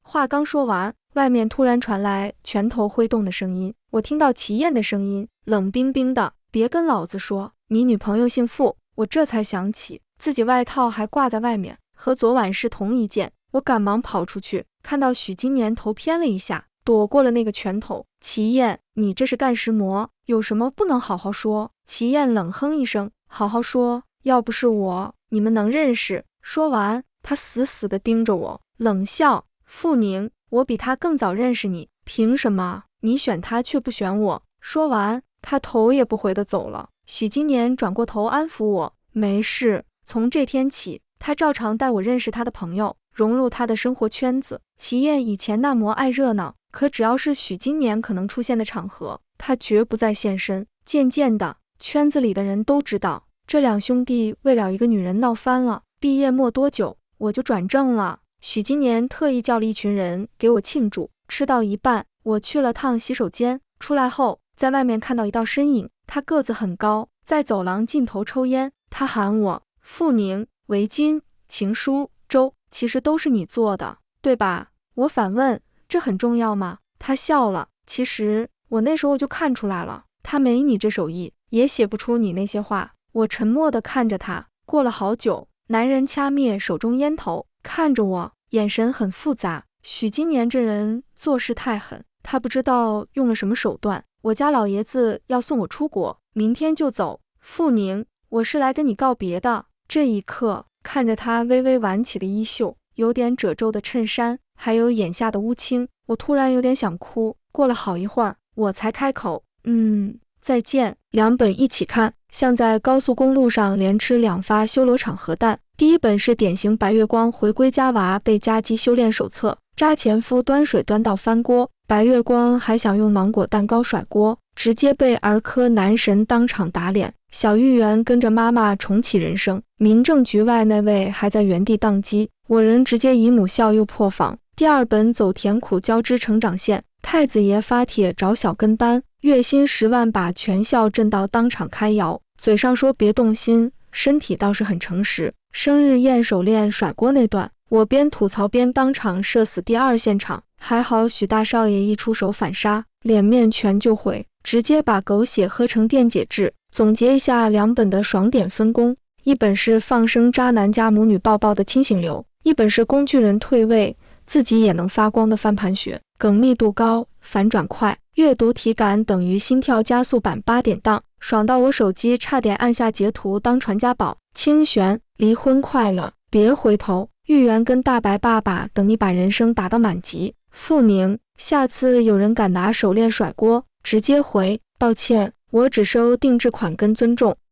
话刚说完，外面突然传来拳头挥动的声音。我听到齐燕的声音，冷冰冰的：别跟老子说你女朋友姓傅。我这才想起自己外套还挂在外面，和昨晚是同一件。我赶忙跑出去，看到许今年头偏了一下，躲过了那个拳头。齐燕，你这是干什么？有什么不能好好说？齐燕冷哼一声：好好说，要不是我，你们能认识？说完，他死死地盯着我，冷笑：傅宁，我比他更早认识你，凭什么你选他却不选我？说完，他头也不回地走了。许今年转过头安抚我：没事。从这天起，他照常带我认识他的朋友，融入他的生活圈子。齐燕以前那么爱热闹，可只要是许今年可能出现的场合，他绝不再现身。渐渐的，圈子里的人都知道，这两兄弟为了一个女人闹翻了。毕业没多久，我就转正了。许今年特意叫了一群人给我庆祝。吃到一半，我去了趟洗手间，出来后，在外面看到一道身影，他个子很高，在走廊尽头抽烟。他喊我：傅宁，围巾、情书、粥，其实都是你做的，对吧？我反问：这很重要吗？他笑了：其实我那时候就看出来了，他没你这手艺，也写不出你那些话。我沉默地看着他，过了好久，男人掐灭手中烟头，看着我，眼神很复杂。许今年这人做事太狠，他不知道用了什么手段。我家老爷子要送我出国，明天就走。傅宁，我是来跟你告别的。这一刻，看着他微微挽起的衣袖，有点褶皱的衬衫，还有眼下的乌青，我突然有点想哭。过了好一会儿，我才开口：再见。2本一起看，像在高速公路上连吃2发修罗场核弹。第一本是典型白月光回归家娃被夹击修炼手册，扎前夫端水端到翻锅，白月光还想用芒果蛋糕甩锅。直接被儿科男神当场打脸。小芋圆跟着妈妈重启人生，民政局外那位还在原地宕机，我人直接以母校又破防。第二本走甜苦交织成长线，太子爷发帖找小跟班，月薪10万把全校震到当场开摇，嘴上说别动心，身体倒是很诚实。生日宴手链甩锅那段，我边吐槽边当场社死第二现场，还好许大少爷一出手反杀，脸面全就毁，直接把狗血喝成电解质。总结一下2本的爽点分工，一本是放生渣男加母女抱抱的清醒流，一本是工具人退位自己也能发光的翻盘学，梗密度高，反转快，阅读体感等于心跳加速版8点档，爽到我手机差点按下截图当传家宝。清玄，离婚快乐，别回头，芋圆跟大白爸爸等你把人生打到满级。傅宁，下次有人敢拿手链甩锅，直接回，抱歉，我只收定制款跟尊重。